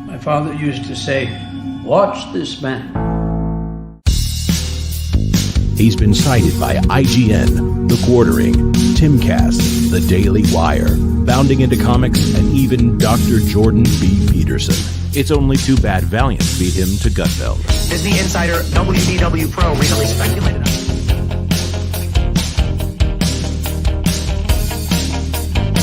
My father used to say, "Watch this man." He's been cited by IGN, The Quartering, Timcast, The Daily Wire, Bounding into Comics, and even Dr. Jordan B. Peterson. It's only too bad Valiant beat him to Gutfeld. Disney insider wdwpro recently speculated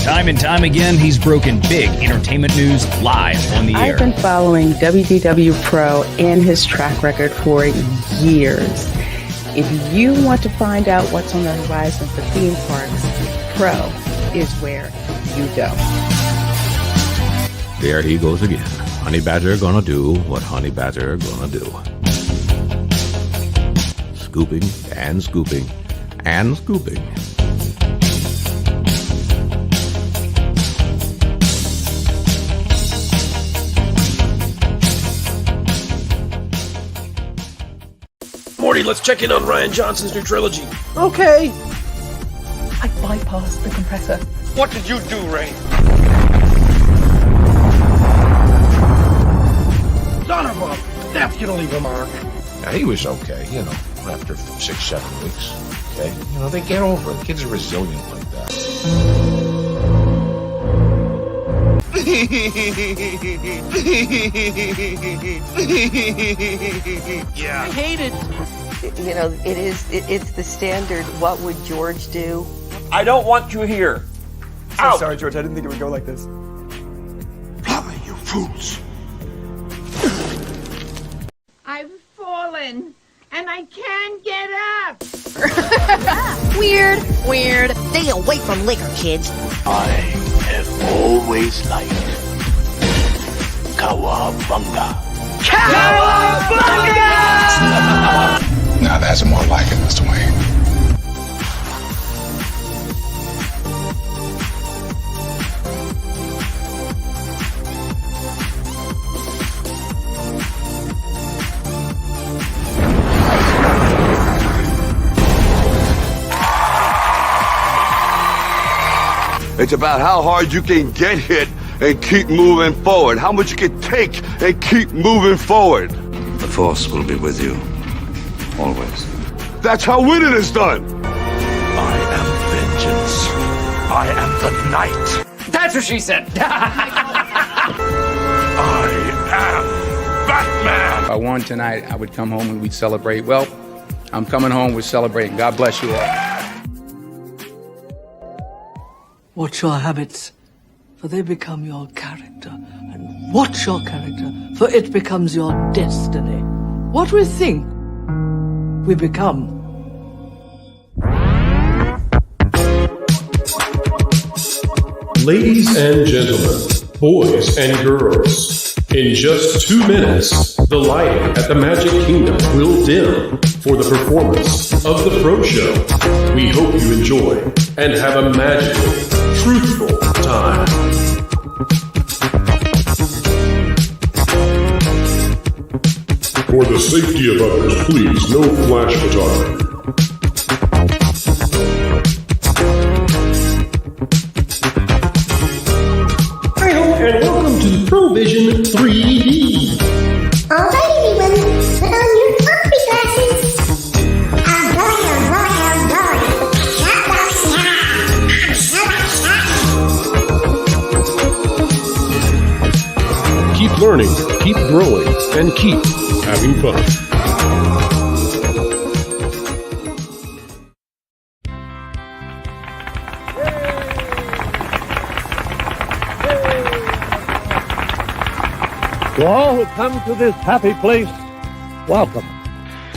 Time and time again, he's broken big entertainment news live on the air. I've been following wdwpro and his track record for years. If you want to find out what's on the horizon for theme parks, Pro is where you go. There he goes again. Honey Badger gonna do what Honey Badger gonna do. Scooping and scooping and scooping. Morty, let's check in on Rian Johnson's new trilogy. Okay. I bypassed the compressor. What did you do, Ray? Son of a... That's gonna leave a mark. Yeah, he was okay, after 6-7 weeks. Okay? They get over it. Kids are resilient like that. Yeah. I hate it. It's the standard, what would George do? I don't want you here. So sorry, George. I didn't think it would go like this. Blimey, you fools. I've fallen, and I can't get up. Weird. Stay away from liquor, kids. I have always liked Cowabunga. Cowabunga! Now that's more like it, Mr. Wayne. It's about how hard you can get hit and keep moving forward. How much you can take and keep moving forward. The Force will be with you. Always. That's how winning is done. I am vengeance. I am the knight. That's what she said. I am Batman. If I won tonight, I would come home and we'd celebrate. Well, I'm coming home, we're celebrating. God bless you all. Watch your habits, for they become your character. And watch your character, for it becomes your destiny. What we think, we become. Ladies and gentlemen, boys and girls, in just 2 minutes, the lighting at the Magic Kingdom will dim for the performance of the Pro Show. We hope you enjoy and have a magical, truthful time. For the safety of others, please, no flash photography. And welcome to Provision 3D. Alright everyone, put on your coffee glasses. Oh boy, oh boy, oh boy. Keep learning, keep growing, and keep having fun. To all who come to this happy place, welcome.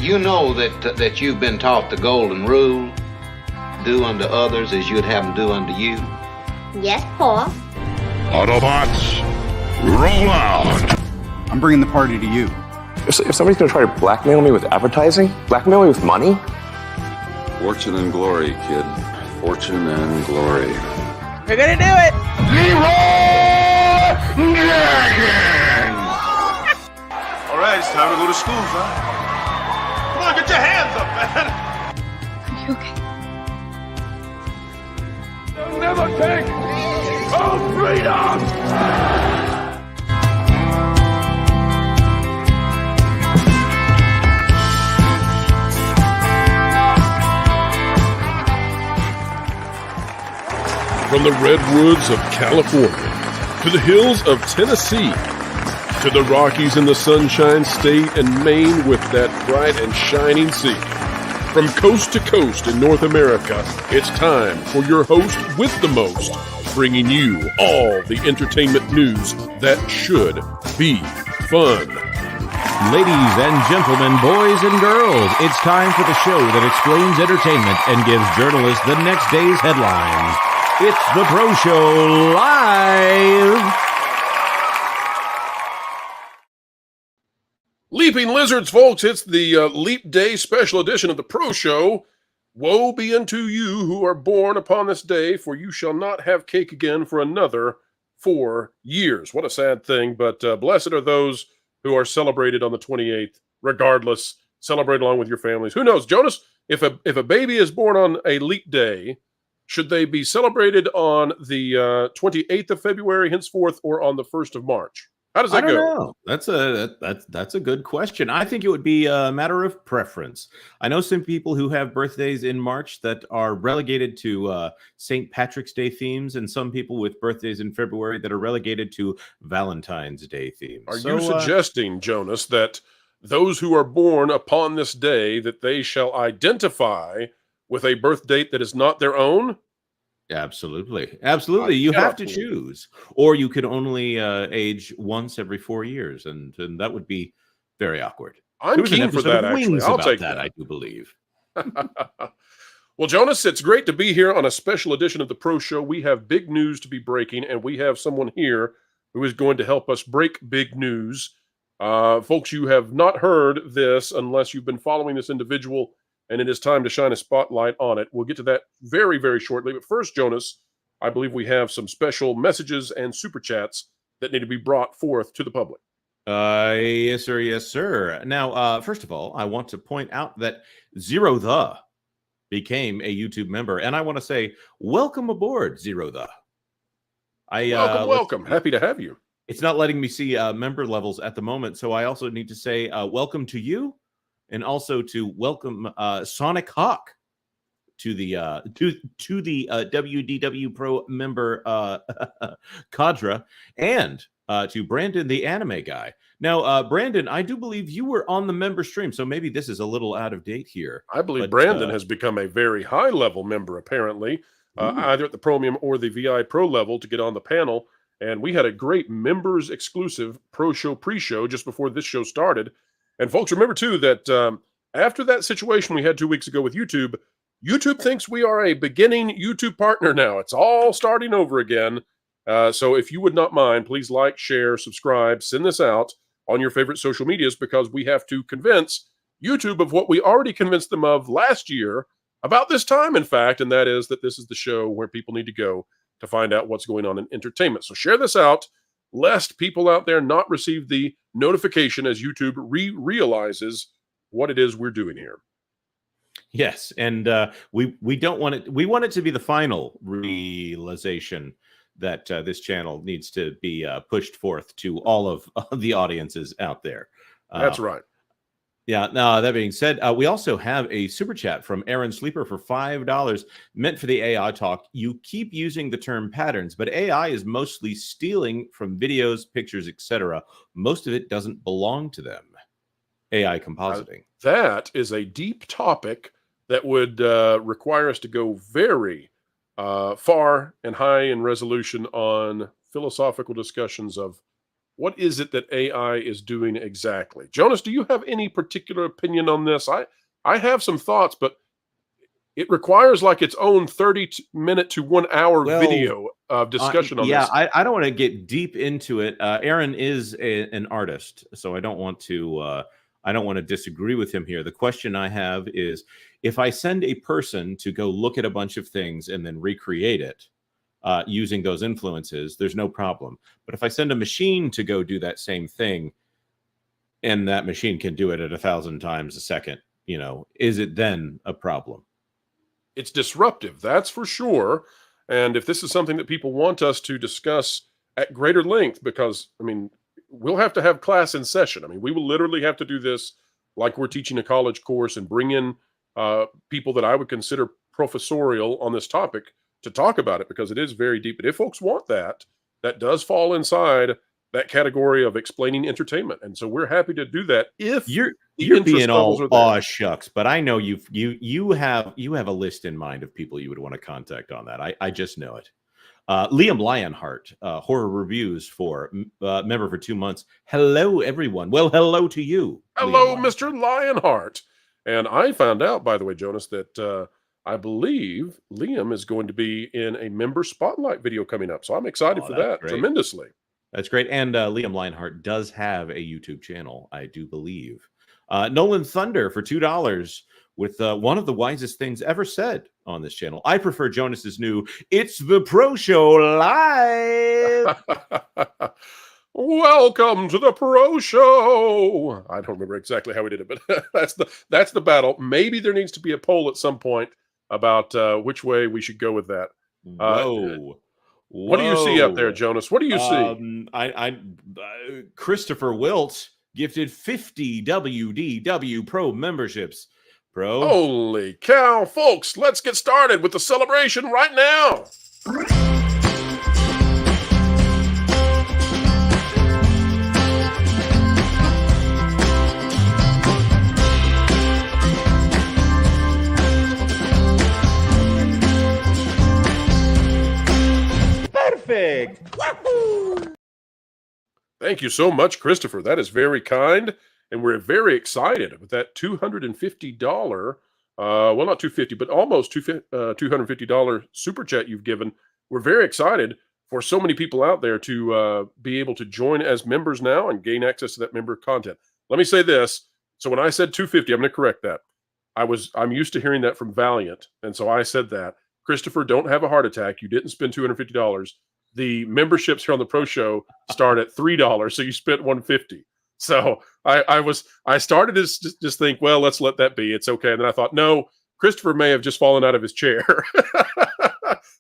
You know that you've been taught the golden rule, do unto others as you'd have them do unto you. Yes, Paul. Autobots, roll out. I'm bringing the party to you. If somebody's going to try to blackmail me with advertising, blackmail me with money. Fortune and glory, kid. Fortune and glory. We're gonna do it! All right, it's time to go to school, son. Come on, get your hands up, man. Are you okay? They'll never take of freedom! From the redwoods of California to the hills of Tennessee to the Rockies in the Sunshine State and Maine with that bright and shining sea. From coast to coast in North America, it's time for your host with the most, bringing you all the entertainment news that should be fun. Ladies and gentlemen, boys and girls, it's time for the show that explains entertainment and gives journalists the next day's headlines. It's the Pro Show Live! Leaping lizards, folks, it's the Leap Day special edition of the Pro Show. Woe be unto you who are born upon this day, for you shall not have cake again for another 4 years. What a sad thing, but blessed are those who are celebrated on the 28th, regardless. Celebrate along with your families. Who knows, Jonas, if a baby is born on a Leap Day, should they be celebrated on the 28th of February henceforth or on the 1st of March? How does that go? I don't know. That's a good question. I think it would be a matter of preference. I know some people who have birthdays in March that are relegated to St. Patrick's Day themes, and some people with birthdays in February that are relegated to Valentine's Day themes. Are you suggesting, Jonas, that those who are born upon this day, that they shall identify with a birth date that is not their own? Absolutely. You have to choose, or you could only age once every 4 years, and that would be very awkward. I'm keen for that, actually. I'll take that. I do believe. Well, Jonas, it's great to be here on a special edition of the Pro Show. We have big news to be breaking, and we have someone here who is going to help us break big news. Folks, you have not heard this unless you've been following this individual, and it is time to shine a spotlight on it. We'll get to that very, very shortly. But first, Jonas, I believe we have some special messages and super chats that need to be brought forth to the public. Yes, sir. Yes, sir. Now, first of all, I want to point out that Zero The became a YouTube member, and I want to say, welcome aboard, Zero The. Welcome. Happy to have you. It's not letting me see member levels at the moment, so I also need to say welcome to you. And also to welcome Sonic Hawk to the WDW Pro member cadre, and to Brandon, the anime guy. Now, Brandon, I do believe you were on the member stream, so maybe this is a little out of date here. I believe Brandon has become a very high-level member, apparently, either at the Premium or the VI Pro level to get on the panel. And we had a great members-exclusive Pro Show pre-show just before this show started. And folks, remember, too, that after that situation we had 2 weeks ago with YouTube, YouTube thinks we are a beginning YouTube partner now. It's all starting over again. So if you would not mind, please like, share, subscribe, send this out on your favorite social medias, because we have to convince YouTube of what we already convinced them of last year, about this time, in fact, and that is that this is the show where people need to go to find out what's going on in entertainment. So share this out, lest people out there not receive the notification as YouTube realizes what it is we're doing here. Yes, and we don't want it. We want it to be the final realization that this channel needs to be pushed forth to all of the audiences out there. That's right. Yeah. Now, that being said, we also have a super chat from Aaron Sleeper for $5, meant for the AI talk. You keep using the term patterns, but AI is mostly stealing from videos, pictures, etc. Most of it doesn't belong to them. AI compositing. That is a deep topic that would require us to go very far and high in resolution on philosophical discussions of what is it that AI is doing exactly. Jonas, do you have any particular opinion on this? I have some thoughts, but it requires like its own 30-minute to 1 hour video of discussion on this. Yeah, I don't want to get deep into it. Aaron is an artist, so I don't want to disagree with him here. The question I have is, if I send a person to go look at a bunch of things and then recreate it using those influences, there's no problem. But if I send a machine to go do that same thing, and that machine can do it at 1,000 times a second, is it then a problem? It's disruptive, that's for sure. And if this is something that people want us to discuss at greater length, because, I mean, we'll have to have class in session. I mean, we will literally have to do this like we're teaching a college course and bring in people that I would consider professorial on this topic to talk about it, because it is very deep. But if folks want that, that does fall inside that category of explaining entertainment. And so we're happy to do that if you're being all aw shucks, but I know you have a list in mind of people you would want to contact on that. I just know it. Liam Lionheart, horror reviews for member for 2 months. Hello, everyone. Well, hello to you. Hello, Mr. Lionheart. And I found out, by the way, Jonas, that I believe Liam is going to be in a member spotlight video coming up. So I'm excited for that tremendously. That's great. And Liam Lionheart does have a YouTube channel, I do believe. Nolan Thunder for $2 with one of the wisest things ever said on this channel. I prefer Jonas's new It's the Pro Show Live. Welcome to the Pro Show. I don't remember exactly how we did it, but that's the battle. Maybe there needs to be a poll at some point about which way we should go with that. What do you see up there, Jonas? What do you see? Christopher Wilt gifted 50 WDW Pro memberships. Pro. Holy cow, folks. Let's get started with the celebration right now. Perfect. Woo-hoo! Thank you so much, Christopher. That is very kind, and we're very excited with that $250. Well, not $250, but almost $250 super chat you've given. We're very excited for so many people out there to be able to join as members now and gain access to that member content. Let me say this. So when I said $250, I'm going to correct that. I'm used to hearing that from Valiant, and so I said that. Christopher, don't have a heart attack. You didn't spend $250. The memberships here on the Pro Show start at $3, so you spent $150. So I started to just think, well, let's let that be. It's okay. And then I thought, no, Christopher may have just fallen out of his chair.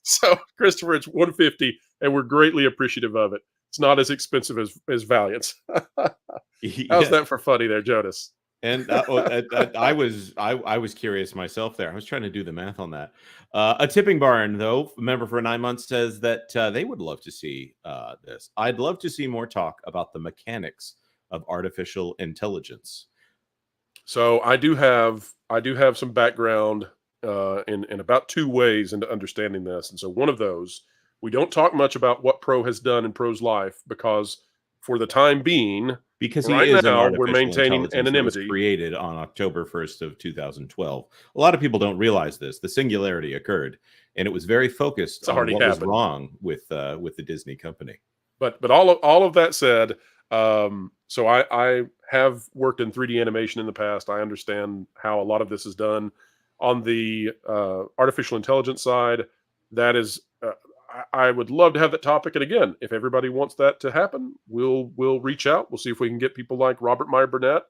So Christopher, it's $150, and we're greatly appreciative of it. It's not as expensive as Valiant's. How's that for funny there, Jonas? And I was curious myself there. I was trying to do the math on that. A Tipping Barn, though, member for 9 months, says that they would love to see this. I'd love to see more talk about the mechanics of artificial intelligence. So I do have some background in about 2 ways into understanding this. And so one of those, we don't talk much about what Pro has done in Pro's life because for the time being, because right he is now, we're maintaining anonymity. Created on October 1st of 2012. A lot of people don't realize this. The singularity occurred, and it was very focused on what was wrong with the Disney company. But all of that said, so I have worked in 3D animation in the past. I understand how a lot of this is done. On the artificial intelligence side, that is. I would love to have that topic. And again, if everybody wants that to happen, we'll reach out. We'll see if we can get people like Robert Meyer Burnett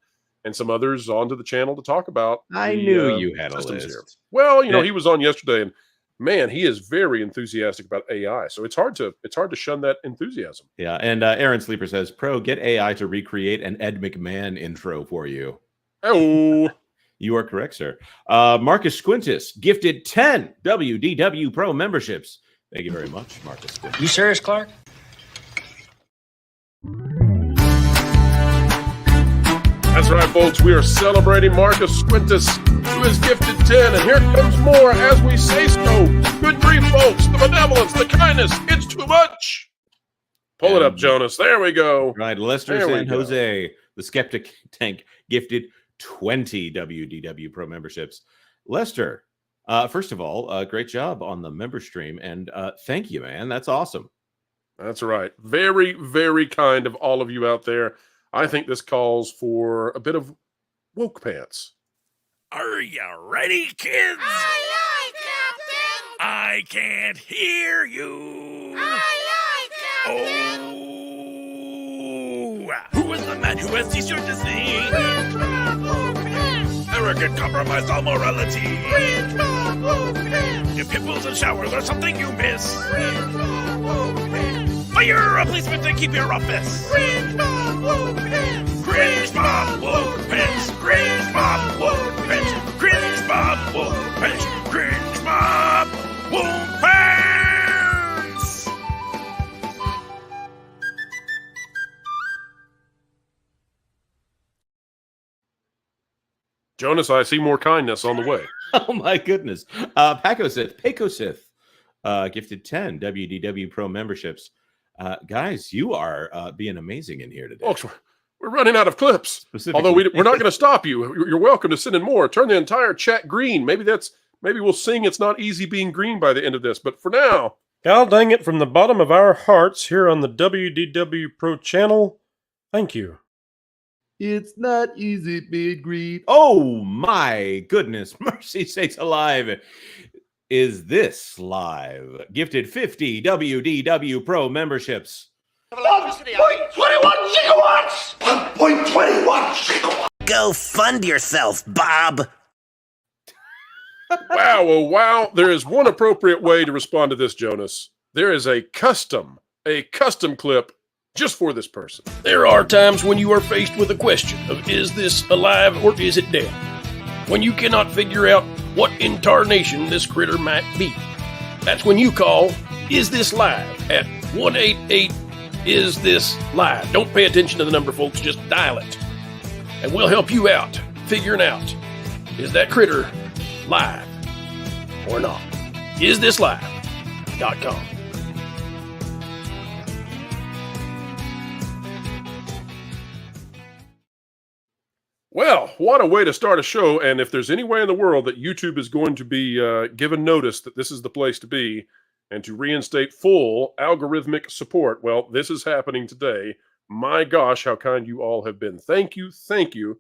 and some others onto the channel to talk about. I knew you had a list. Here. Well, he was on yesterday, and man, he is very enthusiastic about AI. So it's hard to shun that enthusiasm. Yeah, and Aaron Sleeper says, "Pro, get AI to recreate an Ed McMahon intro for you." Oh. You are correct, sir. Marcus Squintus gifted 10 WDW Pro memberships. Thank you very much, Marcus. You serious, Clark? That's right, folks. We are celebrating Marcus Squintus, who has gifted 10. And here comes more as we say so. Good grief, folks. The benevolence, the kindness. It's too much. Pull it up, Jonas. There we go. Right. Lester San Jose, the Skeptic Tank, gifted 20 WDW Pro memberships. Lester, first of all, great job on the member stream, and thank you, man. That's awesome. That's right. Very, very kind of all of you out there. I think this calls for a bit of woke pants. Are you ready, kids? Aye, aye, Captain. I can't hear you. Aye, aye, Captain. Oh, who is the man who has t-shirt to sing? Arrogant compromise all morality. If pimples and showers are something you miss, fire a policeman to keep your office. Cringe Mob Wolf Pants. Cringe Mob Wolf Pants. Cringe Mob Wolf Pants. Cringe Mob Wolf Pants. Cringe Mob Wolf Pants. Jonas, I see more kindness on the way. Oh my goodness. Pacosith, gifted 10 WDW Pro memberships. Guys, you are being amazing in here today. Folks, we're running out of clips. Although we're not going to stop you. You're welcome to send in more. Turn the entire chat green. Maybe we'll sing It's Not Easy Being Green by the end of this. But for now, God dang it, from the bottom of our hearts here on the WDW Pro channel, thank you. It's not easy being green. Oh my goodness. Mercy sakes alive. Is this live? Gifted 50 WDW Pro memberships. 1.21 gigawatts! 1.21 gigawatts! Go fund yourself, Bob. Wow, oh wow. There is one appropriate way to respond to this, Jonas. There is a custom clip just for this person. There are times when you are faced with a question of is this alive or is it dead? When you cannot figure out what incarnation this critter might be. That's when you call Is This Live at 188-IS-THIS-LIVE. Don't pay attention to the number, folks. Just dial it. And we'll help you out figuring out, is that critter live or not? IsThisLive.com. Well, what a way to start a show. And if there's any way in the world that YouTube is going to be given notice that this is the place to be and to reinstate full algorithmic support, well, this is happening today. My gosh, how kind you all have been. Thank you. Thank you.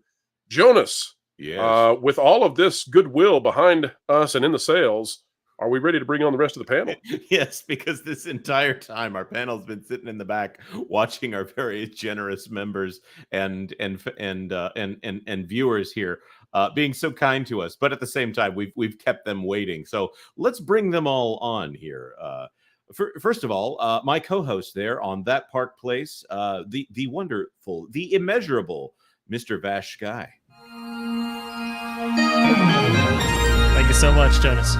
Jonas, yes. With all of this goodwill behind us and in the sales, are we ready to bring on the rest of the panel? Yes, because this entire time our panel's been sitting in the back watching our very generous members and viewers here being so kind to us. But at the same time, we've kept them waiting. So let's bring them all on here. First of all, my co-host there on That Park Place, the wonderful, the immeasurable Mr. Vash Sky. Thank you so much, Jonas.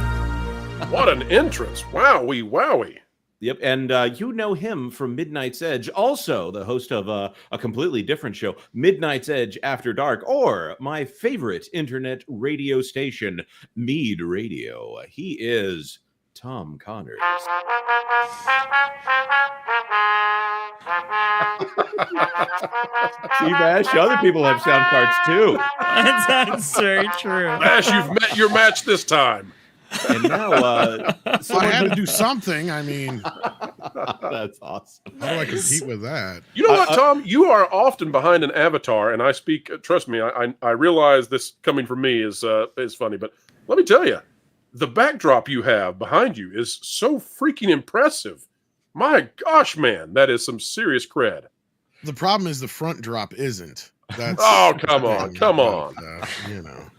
What an entrance. Wowie. Yep, and you know him from Midnight's Edge, also the host of a completely different show, Midnight's Edge After Dark, or my favorite internet radio station, Mead Radio. He is Tom Connors. See, Bash, other people have sound cards too. That's very true. Bash, you've met your match this time. And now, I had to do something. I mean, that's awesome. How do I compete with that? You know what, Tom? You are often behind an avatar, and I speak. Trust me, I realize this coming from me is funny, but let me tell you, the backdrop you have behind you is so freaking impressive. My gosh, man, that is some serious cred. The problem is the front drop isn't. That's oh, come on. You know.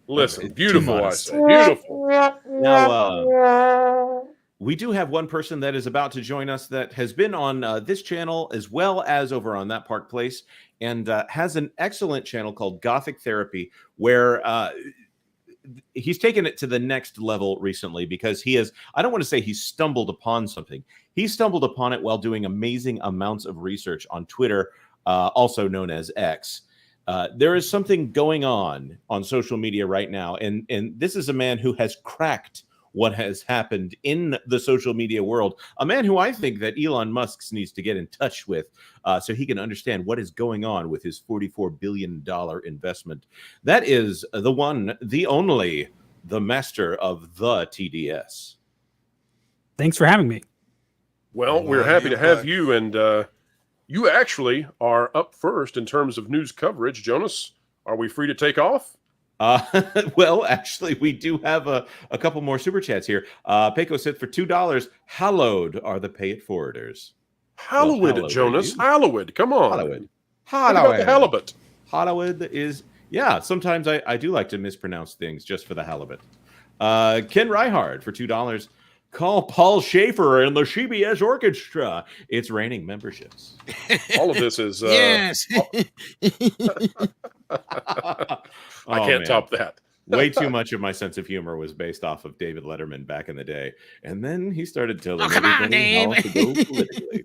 Listen, beautiful, I say. Beautiful. Now, we do have one person that is about to join us that has been on this channel as well as over on That Park Place and has an excellent channel called Gothic Therapy where he's taken it to the next level recently because he has, I don't want to say he stumbled upon something. He stumbled upon it while doing amazing amounts of research on Twitter, also known as X. There is something going on social media right now, and this is a man who has cracked what has happened in the social media world, a man who I think that Elon Musk needs to get in touch with so he can understand what is going on with his $44 billion investment. That is the one, the only, the master of the TDS. Thanks for having me. Well, we're happy to have you, and you actually are up first in terms of news coverage. Jonas, are we free to take off? Well, actually, we do have a couple more super chats here. Pecos said for $2, hallowed are the pay it forwarders. Hallowed, Jonas. Hallowed. Come on. Hallowed. What about the halibut? Hallowed is, yeah, sometimes I do like to mispronounce things just for the halibut. Ken Reihard for $2. Call Paul Schaefer and the CBS Orchestra. It's raining memberships. All of this is yes. I can't top that. Way too much of my sense of humor was based off of David Letterman back in the day, and then he started telling everybody how to go politically.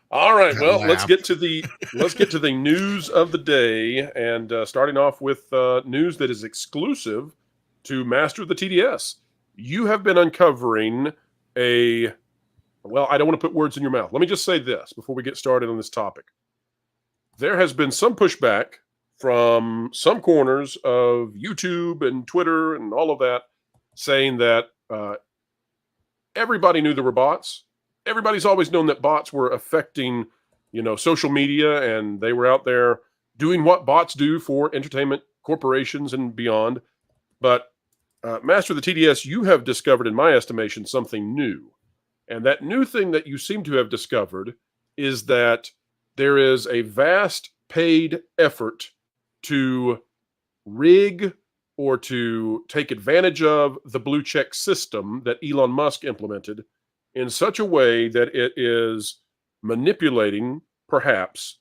All right, well, let's get to the news of the day, and starting off with news that is exclusive to Master of the TDS. You have been uncovering I don't want to put words in your mouth. Let me just say this before we get started on this topic. There has been some pushback from some corners of YouTube and Twitter and all of that saying that everybody knew there were bots. Everybody's always known that bots were affecting, social media, and they were out there doing what bots do for entertainment corporations and beyond. But Master of the TDS, you have discovered, in my estimation, something new. And that new thing that you seem to have discovered is that there is a vast paid effort to rig or to take advantage of the blue check system that Elon Musk implemented in such a way that it is manipulating, perhaps,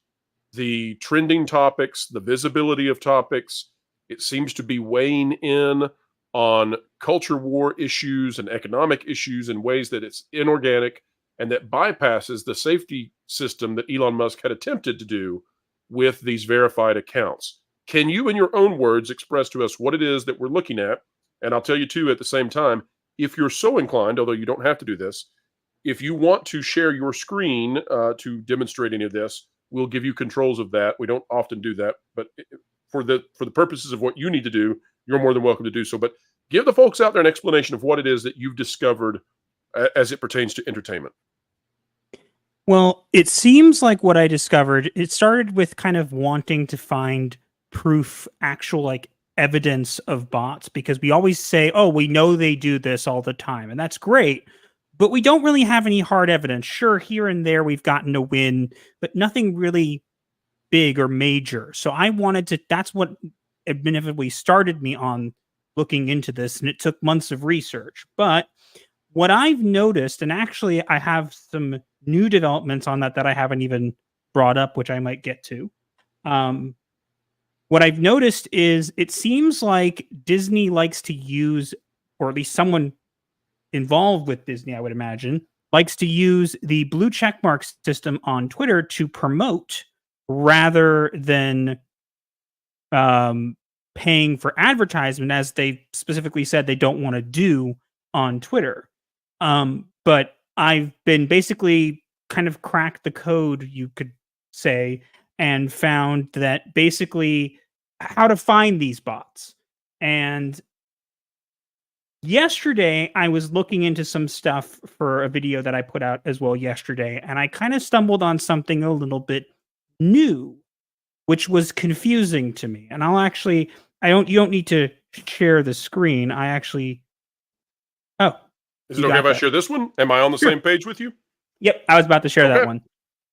the trending topics, the visibility of topics. It seems to be weighing in on culture war issues and economic issues in ways that it's inorganic and that bypasses the safety system that Elon Musk had attempted to do with these verified accounts. Can you, in your own words, express to us what it is that we're looking at? And I'll tell you, too, at the same time, if you're so inclined, although you don't have to do this, if you want to share your screen to demonstrate any of this, we'll give you controls of that. We don't often do that, but for the purposes of what you need to do, you're more than welcome to do so. But give the folks out there an explanation of what it is that you've discovered as it pertains to entertainment. Well, it seems like what I discovered, it started with kind of wanting to find proof, actual evidence of bots, because we always say, oh, we know they do this all the time. And that's great, but we don't really have any hard evidence. Sure, here and there we've gotten a win, but nothing really big or major. So I wanted to, that's what admittedly started me on looking into this, and it took months of research. But what I've noticed, and actually I have some new developments on that I haven't even brought up, which I might get to. What I've noticed is it seems like Disney likes to use, or at least someone involved with Disney, I would imagine, likes to use the blue checkmark system on Twitter to promote rather than paying for advertisement, as they specifically said they don't want to do on Twitter. But I've been basically kind of cracked the code, you could say, and found that basically how to find these bots. And yesterday I was looking into some stuff for a video that I put out as well yesterday, and I kind of stumbled on something a little bit new, which was confusing to me. And you don't need to share the screen. Is it okay if I share this one? Am I on the same page with you? Yep, I was about to share that one.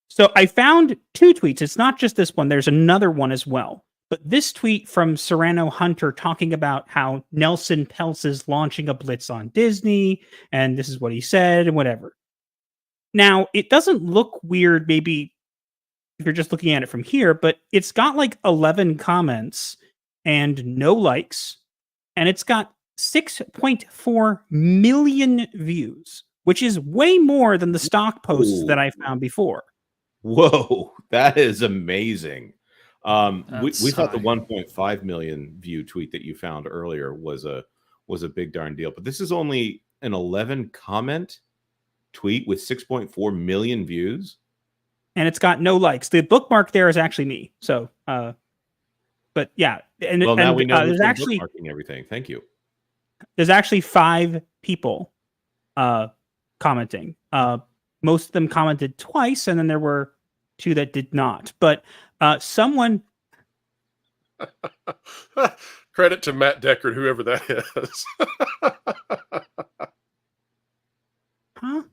So I found two tweets. It's not just this one. There's another one as well. But this tweet from Serrano Hunter talking about how Nelson Pelts is launching a blitz on Disney, and this is what he said, and whatever. Now, it doesn't look weird, maybe if you're just looking at it from here, but it's got 11 comments and no likes, and it's got 6.4 million views, which is way more than the stock posts that I found before. Whoa, that is amazing. We thought the 1.5 million view tweet that you found earlier was a big darn deal, but this is only an 11 comment tweet with 6.4 million views, and it's got no likes. The bookmark there is actually me. So, but yeah, now we know there's actually bookmarking everything. Thank you. There's actually 5 people commenting. Most of them commented twice, and then there were 2 that did not. But someone credit to Matt Deckard, whoever that is. Huh?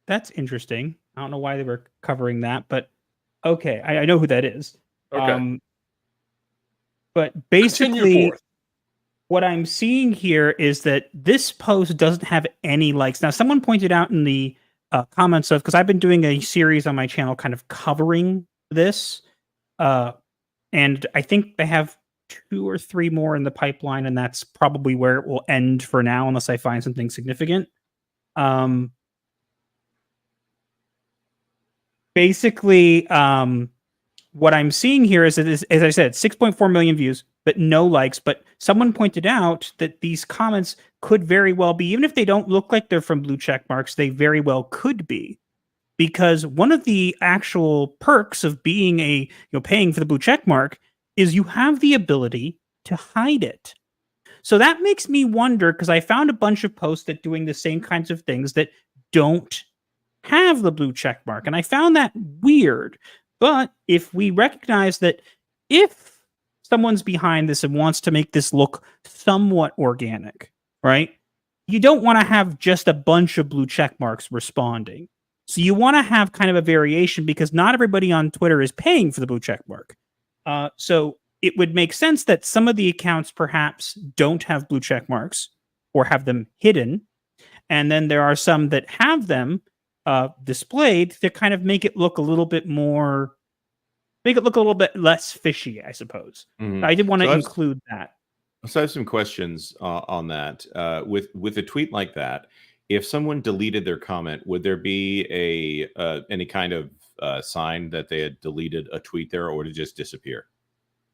That's interesting. I don't know why they were covering that, but okay, I know who that is. Okay. But basically, what I'm seeing here is that this post doesn't have any likes. Now, someone pointed out in the comments of, because I've been doing a series on my channel kind of covering this, and I think they have 2 or 3 more in the pipeline, and that's probably where it will end for now, unless I find something significant. Basically, what I'm seeing here is that, as I said, 6.4 million views, but no likes. But someone pointed out that these comments could very well be, even if they don't look like they're from blue check marks, they very well could be. Because one of the actual perks of being paying for the blue check mark is you have the ability to hide it. So that makes me wonder, because I found a bunch of posts that doing the same kinds of things that don't have the blue check mark. And I found that weird. But if we recognize that if someone's behind this and wants to make this look somewhat organic, right? You don't want to have just a bunch of blue check marks responding. So you want to have kind of a variation, because not everybody on Twitter is paying for the blue check mark. So it would make sense that some of the accounts perhaps don't have blue check marks or have them hidden. And then there are some that have them displayed to kind of make it look a little bit less fishy, I suppose. I did want to include that. So I have some questions on that. With a tweet like that, if someone deleted their comment, would there be any kind of sign that they had deleted a tweet there, or would it just disappear?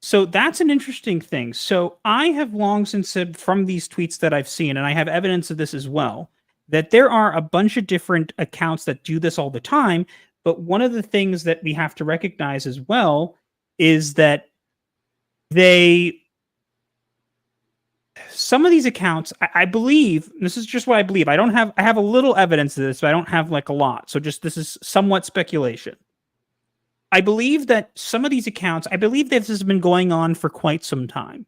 So that's an interesting thing. So I have long since said, from these tweets that I've seen, and I have evidence of this as well, that there are a bunch of different accounts that do this all the time. But one of the things that we have to recognize as well is that some of these accounts, I believe, this is just what I believe. I have a little evidence of this, but I don't have like a lot. So this is somewhat speculation. I believe that some of these accounts, this has been going on for quite some time.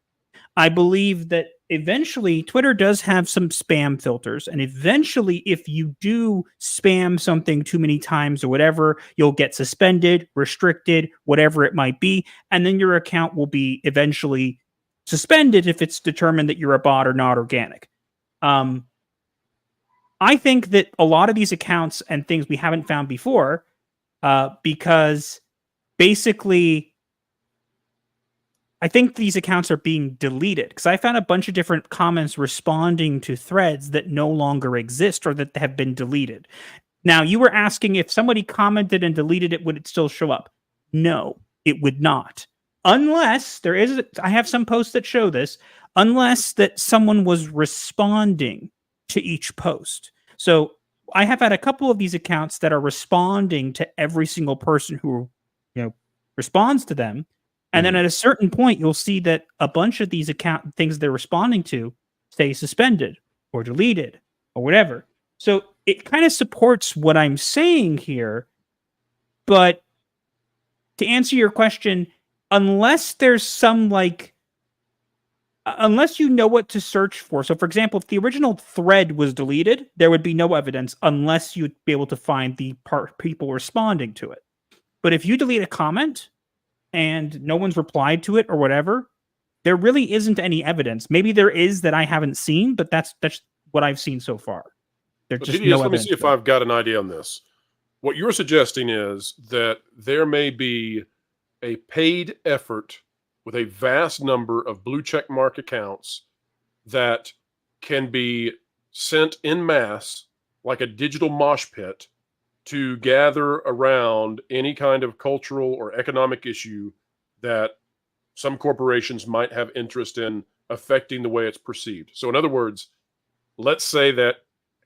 I believe that eventually Twitter does have some spam filters, and eventually if you do spam something too many times or whatever, you'll get suspended, restricted, whatever it might be, and then your account will be eventually suspended if it's determined that you're a bot or not organic. I think that a lot of these accounts and things we haven't found before, because basically I think these accounts are being deleted, because I found a bunch of different comments responding to threads that no longer exist or that have been deleted. Now, you were asking if somebody commented and deleted it, would it still show up? No, it would not. Unless I have some posts that show this, unless that someone was responding to each post. So I have had a couple of these accounts that are responding to every single person who, responds to them. And then at a certain point, you'll see that a bunch of these things they're responding to stay suspended or deleted or whatever. So it kind of supports what I'm saying here. But to answer your question, unless there's some unless you know what to search for. So for example, if the original thread was deleted, there would be no evidence unless you'd be able to find the people responding to it. But if you delete a comment and no one's replied to it or whatever, there really isn't any evidence. Maybe there is that I haven't seen, but that's what I've seen so far. There's just no evidence. Let me see if I've got an idea on this. What you're suggesting is that there may be a paid effort with a vast number of blue check mark accounts that can be sent en masse, like a digital mosh pit, to gather around any kind of cultural or economic issue that some corporations might have interest in affecting the way it's perceived. So in other words, let's say that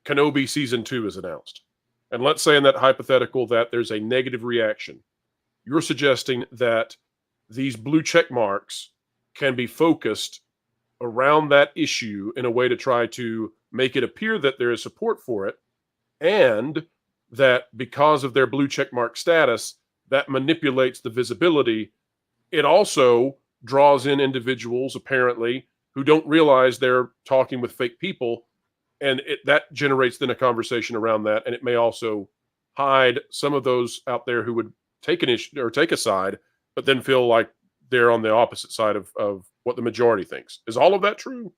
Kenobi Season 2 is announced. And let's say in that hypothetical that there's a negative reaction. You're suggesting that these blue check marks can be focused around that issue in a way to try to make it appear that there is support for it, and that because of their blue check mark status, that manipulates the visibility. It also draws in individuals, apparently, who don't realize they're talking with fake people, and that generates then a conversation around that, and it may also hide some of those out there who would take an issue or take a side, but then feel like they're on the opposite side of what the majority thinks. Is all of that true?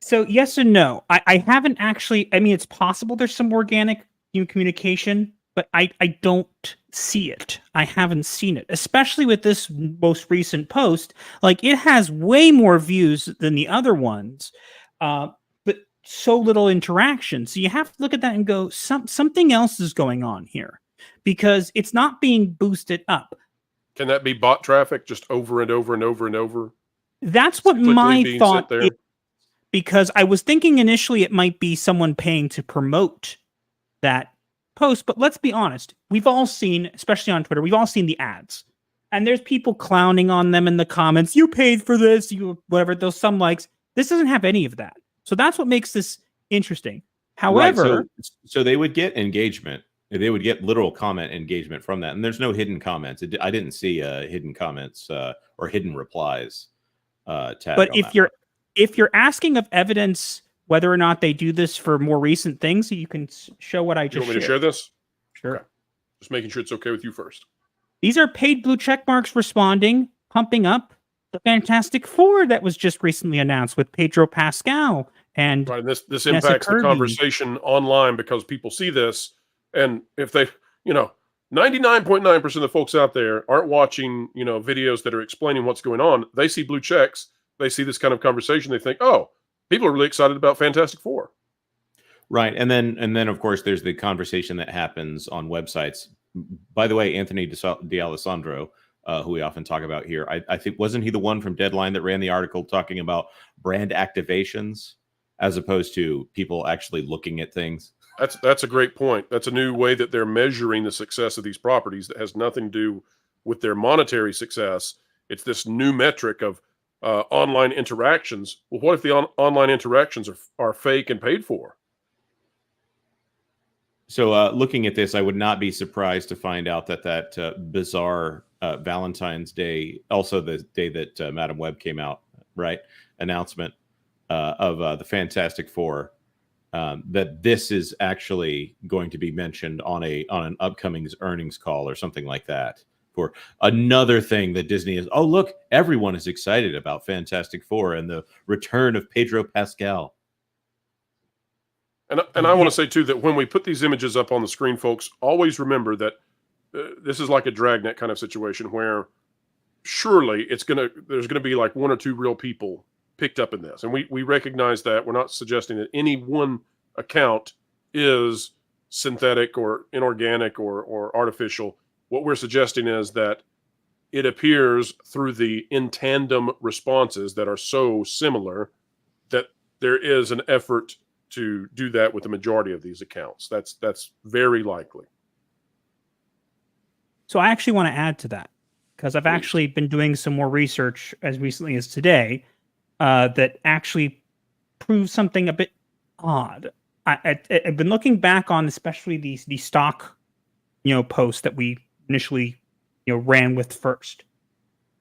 So yes and no. I haven't actually. I mean, it's possible there's some organic communication, but I don't see it. I haven't seen it, especially with this most recent post. Like, it has way more views than the other ones, but so little interaction. So you have to look at that and go, something else is going on here, because it's not being boosted up. Can that be bot traffic just over and over and over and over? That's what my thought is. Because I was thinking initially it might be someone paying to promote that post, but let's be honest. We've all seen, especially on Twitter, we've all seen the ads. And there's people clowning on them in the comments. You paid for this, you whatever, those some likes. This doesn't have any of that. So that's what makes this interesting. However, right, so they would get engagement. They would get literal comment engagement from that. And there's no hidden comments. I didn't see hidden comments or hidden replies tag. But if you're asking of evidence whether or not they do this for more recent things, you can show what I just shared. You want me to share this? Sure. Okay. Just making sure it's okay with you first. These are paid blue check marks responding, pumping up the Fantastic Four that was just recently announced with Pedro Pascal. And right, and this impacts the conversation online because people see this, and if they, 99.9% of the folks out there aren't watching, videos that are explaining what's going on. They see blue checks. They see this kind of conversation, they think, oh, people are really excited about Fantastic Four. Right. And then of course there's the conversation that happens on websites. By the way, Anthony D'Alessandro, who we often talk about here, I think, wasn't he the one from Deadline that ran the article talking about brand activations as opposed to people actually looking at things? That's a great point. That's a new way that they're measuring the success of these properties that has nothing to do with their monetary success. It's this new metric of online interactions. Well, what if the online interactions are fake and paid for? So looking at this, I would not be surprised to find out that bizarre Valentine's Day, also the day that Madam Web came out, right? Announcement of the Fantastic Four, that this is actually going to be mentioned on an upcoming earnings call or something like that. For another thing that Disney is, oh, look, everyone is excited about Fantastic Four and the return of Pedro Pascal. And I want to say, too, that when we put these images up on the screen, folks, always remember that this is like a dragnet kind of situation where surely there's going to be like one or two real people picked up in this. And we recognize that. We're not suggesting that any one account is synthetic or inorganic or artificial. What we're suggesting is that it appears through the in tandem responses that are so similar that there is an effort to do that with the majority of these accounts. That's very likely. So I actually want to add to that, because I've actually been doing some more research as recently as today that actually proves something a bit odd. I've been looking back on especially the stock, posts that we initially, ran with first.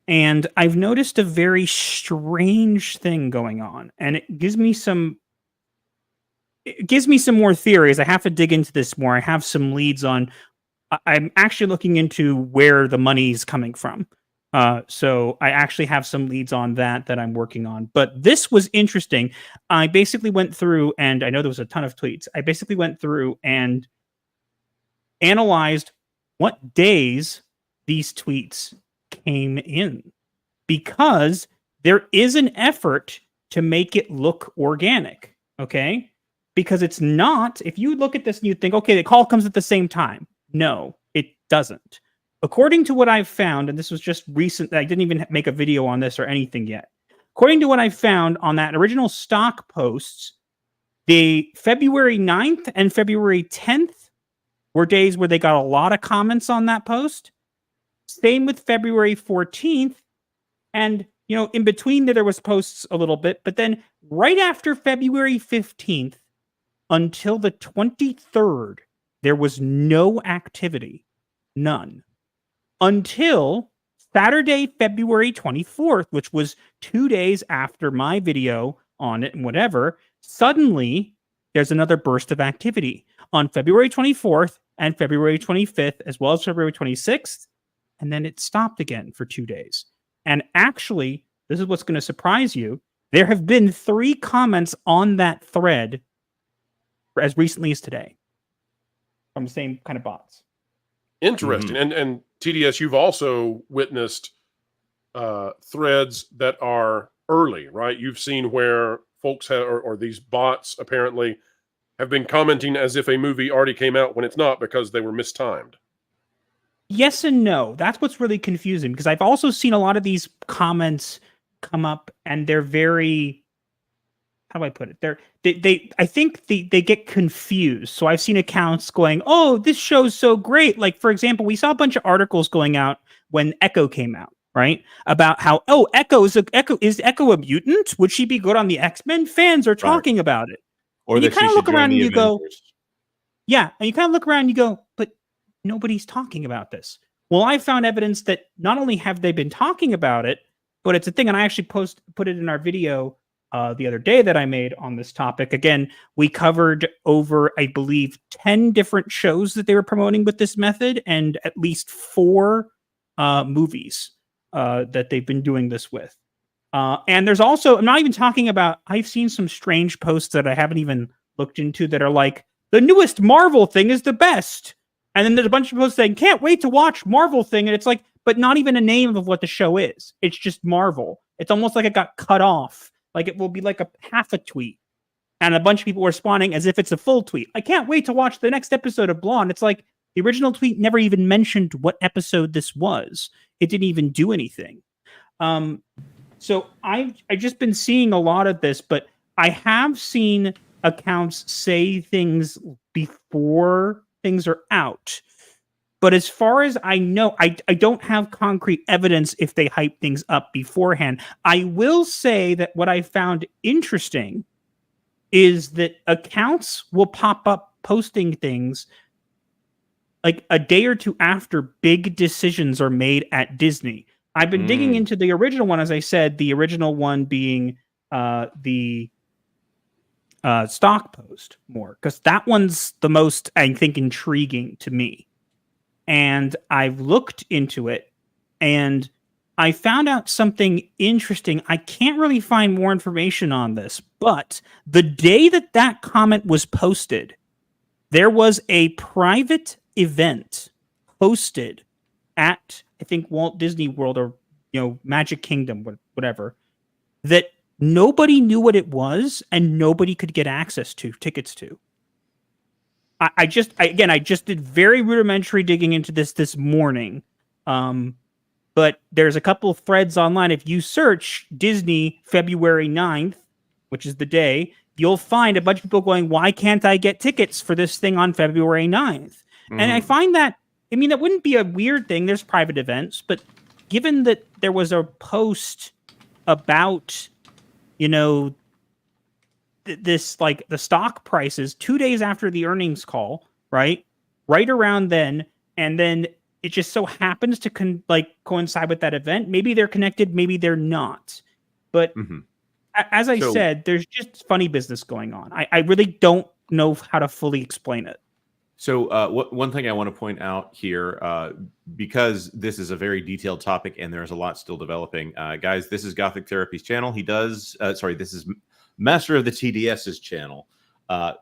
And I've noticed a very strange thing going on, and it gives me some more theories. I have to dig into this more. I have some leads on. I'm actually looking into where the money's coming from. So I actually have some leads on that I'm working on. But this was interesting. I basically went through, and I know there was a ton of tweets. I basically went through and analyzed what days these tweets came in, because there is an effort to make it look organic. Okay. Because it's not, if you look at this and you think, okay, the call comes at the same time. No, it doesn't. According to what I've found, and this was just recent, I didn't even make a video on this or anything yet. According to what I found on that original stock posts, the February 9th and February 10th were days where they got a lot of comments on that post. Same with February 14th. And, in between there was posts a little bit, but then right after February 15th, until the 23rd, there was no activity. None. Until Saturday, February 24th, which was 2 days after my video on it and whatever, suddenly there's another burst of activity on February 24th and February 25th, as well as February 26th. And then it stopped again for 2 days. And actually, this is what's going to surprise you. There have been 3 comments on that thread as recently as today from the same kind of bots. Interesting. And TDS, you've also witnessed threads that are early, right? You've seen where folks have, or these bots apparently have been commenting as if a movie already came out when it's not because they were mistimed. Yes and no. That's what's really confusing, because I've also seen a lot of these comments come up and they're very, how do I put it? I think they get confused. So I've seen accounts going, "Oh, this show's so great." Like, for example, we saw a bunch of articles going out when Echo came out, right? About how, oh, is Echo a mutant? Would she be good on the X-Men? Fans are talking about it. Or and you that kind she of look should around join and the you go, Avengers. yeah, and you kind of look around and you go, but nobody's talking about this. Well, I found evidence that not only have they been talking about it, but it's a thing, and I actually put it in our video the other day that I made on this topic. Again, we covered over, I believe, 10 different shows that they were promoting with this method, and at least 4 movies that they've been doing this with. And there's also, I'm not even talking about, I've seen some strange posts that I haven't even looked into that are like, the newest Marvel thing is the best. And then there's a bunch of posts saying, can't wait to watch Marvel thing. And it's like, but not even a name of what the show is. It's just Marvel. It's almost like it got cut off. Like it will be like a half a tweet. And a bunch of people were responding as if it's a full tweet. I can't wait to watch the next episode of Blonde. It's like the original tweet never even mentioned what episode this was. It didn't even do anything. So I've just been seeing a lot of this, but I have seen accounts say things before things are out. But as far as I know, I don't have concrete evidence if they hype things up beforehand. I will say that what I found interesting is that accounts will pop up posting things like a day or two after big decisions are made at Disney. I've been digging into the original one, as I said, the original one being the stock post more, because that one's the most, I think, intriguing to me. And I've looked into it and I found out something interesting. I can't really find more information on this, but the day that comment was posted, there was a private event hosted at, I think, Walt Disney World or, Magic Kingdom, whatever, that nobody knew what it was and nobody could get tickets to. I just did very rudimentary digging into this morning. But there's a couple of threads online. If you search Disney February 9th, which is the day, you'll find a bunch of people going, why can't I get tickets for this thing on February 9th? And I find that, that wouldn't be a weird thing. There's private events, but given that there was a post about, this, like the stock prices 2 days after the earnings call, right around then, and then it just so happens to coincide with that event. Maybe they're connected, maybe they're not, but as I said, there's just funny business going on. I really don't know how to fully explain it. So one thing I want to point out here, because this is a very detailed topic and there's a lot still developing, guys, this is Gothic Therapy's channel. This is Master of the TDS's channel,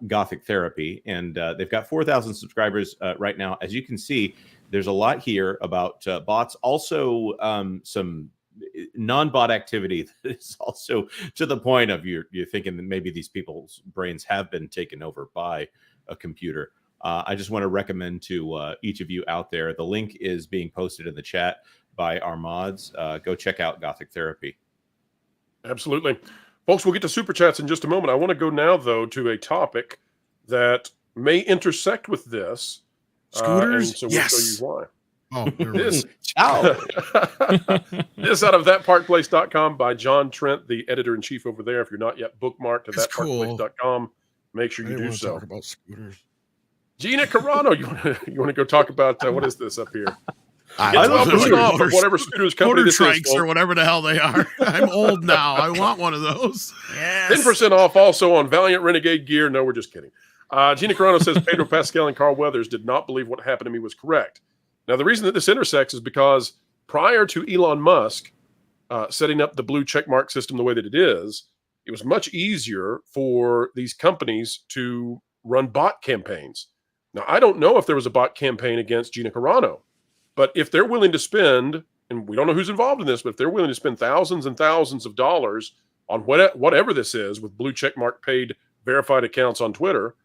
Gothic Therapy, and they've got 4,000 subscribers right now. As you can see, there's a lot here about bots, also some non-bot activity that is also to the point of you're thinking that maybe these people's brains have been taken over by a computer. I just want to recommend to each of you out there, the link is being posted in the chat by our mods. Go check out Gothic Therapy. Absolutely. Folks, we'll get to Super Chats in just a moment. I want to go now, though, to a topic that may intersect with this. Scooters? And so we'll Yes. show you why. Oh, This out of thatparkplace.com by John Trent, the editor-in-chief over there. If you're not yet bookmarked to thatparkplace.com, make sure you do so. Talk about scooters. Gina Carano, you want to go talk about what is this up here? I love scooters, whatever scooters company motor this trikes is, or whatever the hell they are. I'm old now. I want one of those. Yes. 10% off also on Valiant Renegade gear. No, we're just kidding. Gina Carano says Pedro Pascal and Carl Weathers did not believe what happened to me was correct. Now, the reason that this intersects is because prior to Elon Musk setting up the blue checkmark system the way that it is, it was much easier for these companies to run bot campaigns. Now, I don't know if there was a bot campaign against Gina Carano, but if they're willing to spend, and we don't know who's involved in this, but if they're willing to spend thousands and thousands of dollars on whatever this is with blue check mark paid verified accounts on Twitter,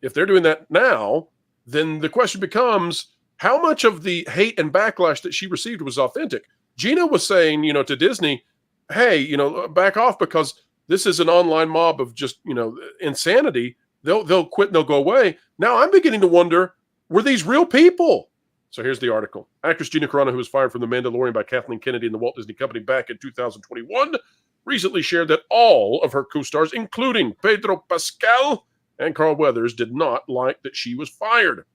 if they're doing that now, then the question becomes, how much of the hate and backlash that she received was authentic? Gina was saying, to Disney, hey, back off, because this is an online mob of just, insanity. They'll quit and they'll go away. Now I'm beginning to wonder, were these real people? So here's the article. Actress Gina Carano, who was fired from The Mandalorian by Kathleen Kennedy and the Walt Disney Company back in 2021, recently shared that all of her co-stars, including Pedro Pascal and Carl Weathers, did not like that she was fired.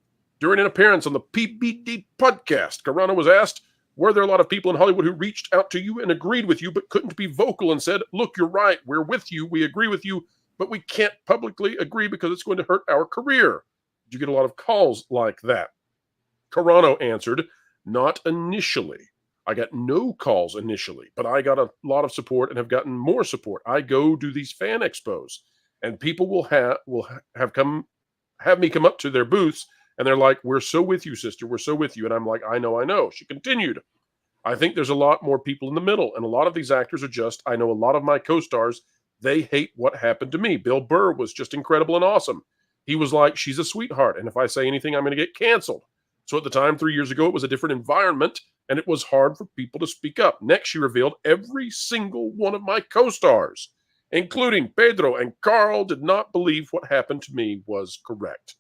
During an appearance on the PBD podcast, Carano was asked, were there a lot of people in Hollywood who reached out to you and agreed with you but couldn't be vocal and said, look, you're right, we're with you, we agree with you, but we can't publicly agree because it's going to hurt our career? Did you get a lot of calls like that? Carano answered, not initially. I got no calls initially, but I got a lot of support and have gotten more support. I go do these fan expos, and people will have me come up to their booths, and they're like, we're so with you, sister, we're so with you. And I'm like, I know. She continued, I think there's a lot more people in the middle, and a lot of these actors are just, I know a lot of my co-stars, they hate what happened to me. Bill Burr was just incredible and awesome. He was like, she's a sweetheart, and if I say anything, I'm going to get canceled. So at the time, 3 years ago, it was a different environment, and it was hard for people to speak up. Next, she revealed every single one of my co-stars, including Pedro and Carl, did not believe what happened to me was correct.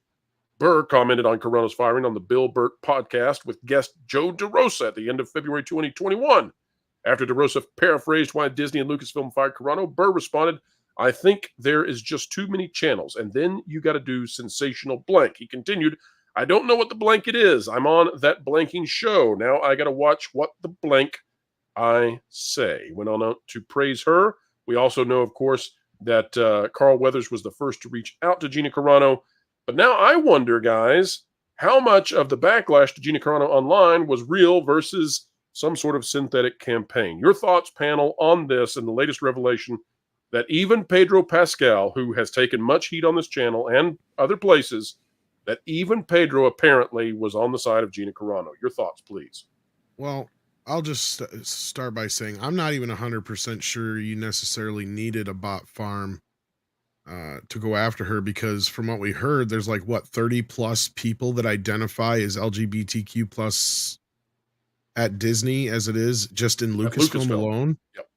Burr commented on Carano's firing on the Bill Burr podcast with guest Joe DeRosa at the end of February 2021. After DeRosa paraphrased why Disney and Lucasfilm fired Carano, Burr responded, I think there is just too many channels, and then you got to do sensational blank. He continued, I don't know what the blanket is. I'm on that blanking show. Now I got to watch what the blank I say. He went on to praise her. We also know, of course, that Carl Weathers was the first to reach out to Gina Carano. But now I wonder, guys, how much of the backlash to Gina Carano online was real versus some sort of synthetic campaign? Your thoughts, panel, on this and the latest revelation that even Pedro Pascal, who has taken much heat on this channel and other places, that even Pedro apparently was on the side of Gina Carano. Your thoughts, please. Well, I'll just start by saying I'm not even 100% sure you necessarily needed a bot farm to go after her, because from what we heard, there's 30 plus people that identify as LGBTQ plus at Disney as it is just in Lucasfilm alone. Yep.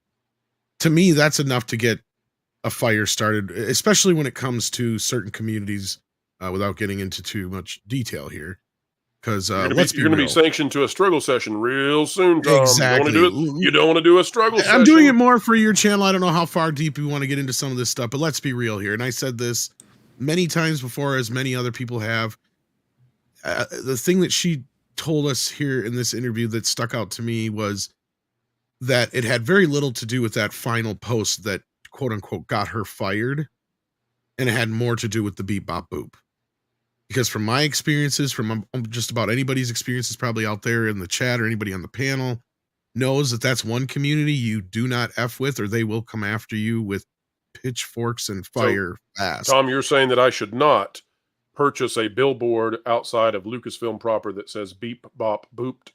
To me, that's enough to get a fire started, especially when it comes to certain communities, without getting into too much detail here. Because you're going to be sanctioned to a struggle session real soon, Tom. Exactly. You don't want to do a struggle session. I'm doing it more for your channel. I don't know how far deep we want to get into some of this stuff, but let's be real here. And I said this many times before, as many other people have. The thing that she told us here in this interview that stuck out to me was that it had very little to do with that final post that quote unquote got her fired. And it had more to do with the beep bop boop. Because from my experiences, from just about anybody's experiences probably out there in the chat or anybody on the panel knows that that's one community you do not F with, or they will come after you with pitchforks and fire fast. Tom, you're saying that I should not purchase a billboard outside of Lucasfilm proper that says beep, bop, booped?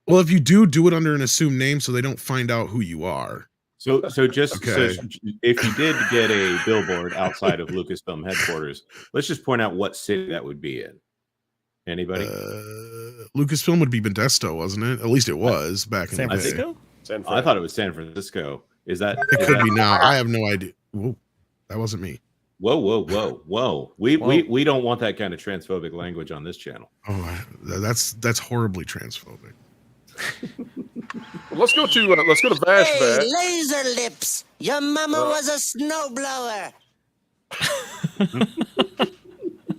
Well, if you do it under an assumed name so they don't find out who you are. So if you did get a billboard outside of Lucasfilm headquarters, let's just point out what city that would be in. Anybody? Lucasfilm would be Modesto, wasn't it? At least it was back in the day. San Francisco? I thought it was San Francisco. Is that? It could be now. I have no idea. Whoa, that wasn't me. Whoa. We don't want that kind of transphobic language on this channel. Oh, that's horribly transphobic. Well, let's go to Vash. Hey, laser lips! Your mama was a snowblower.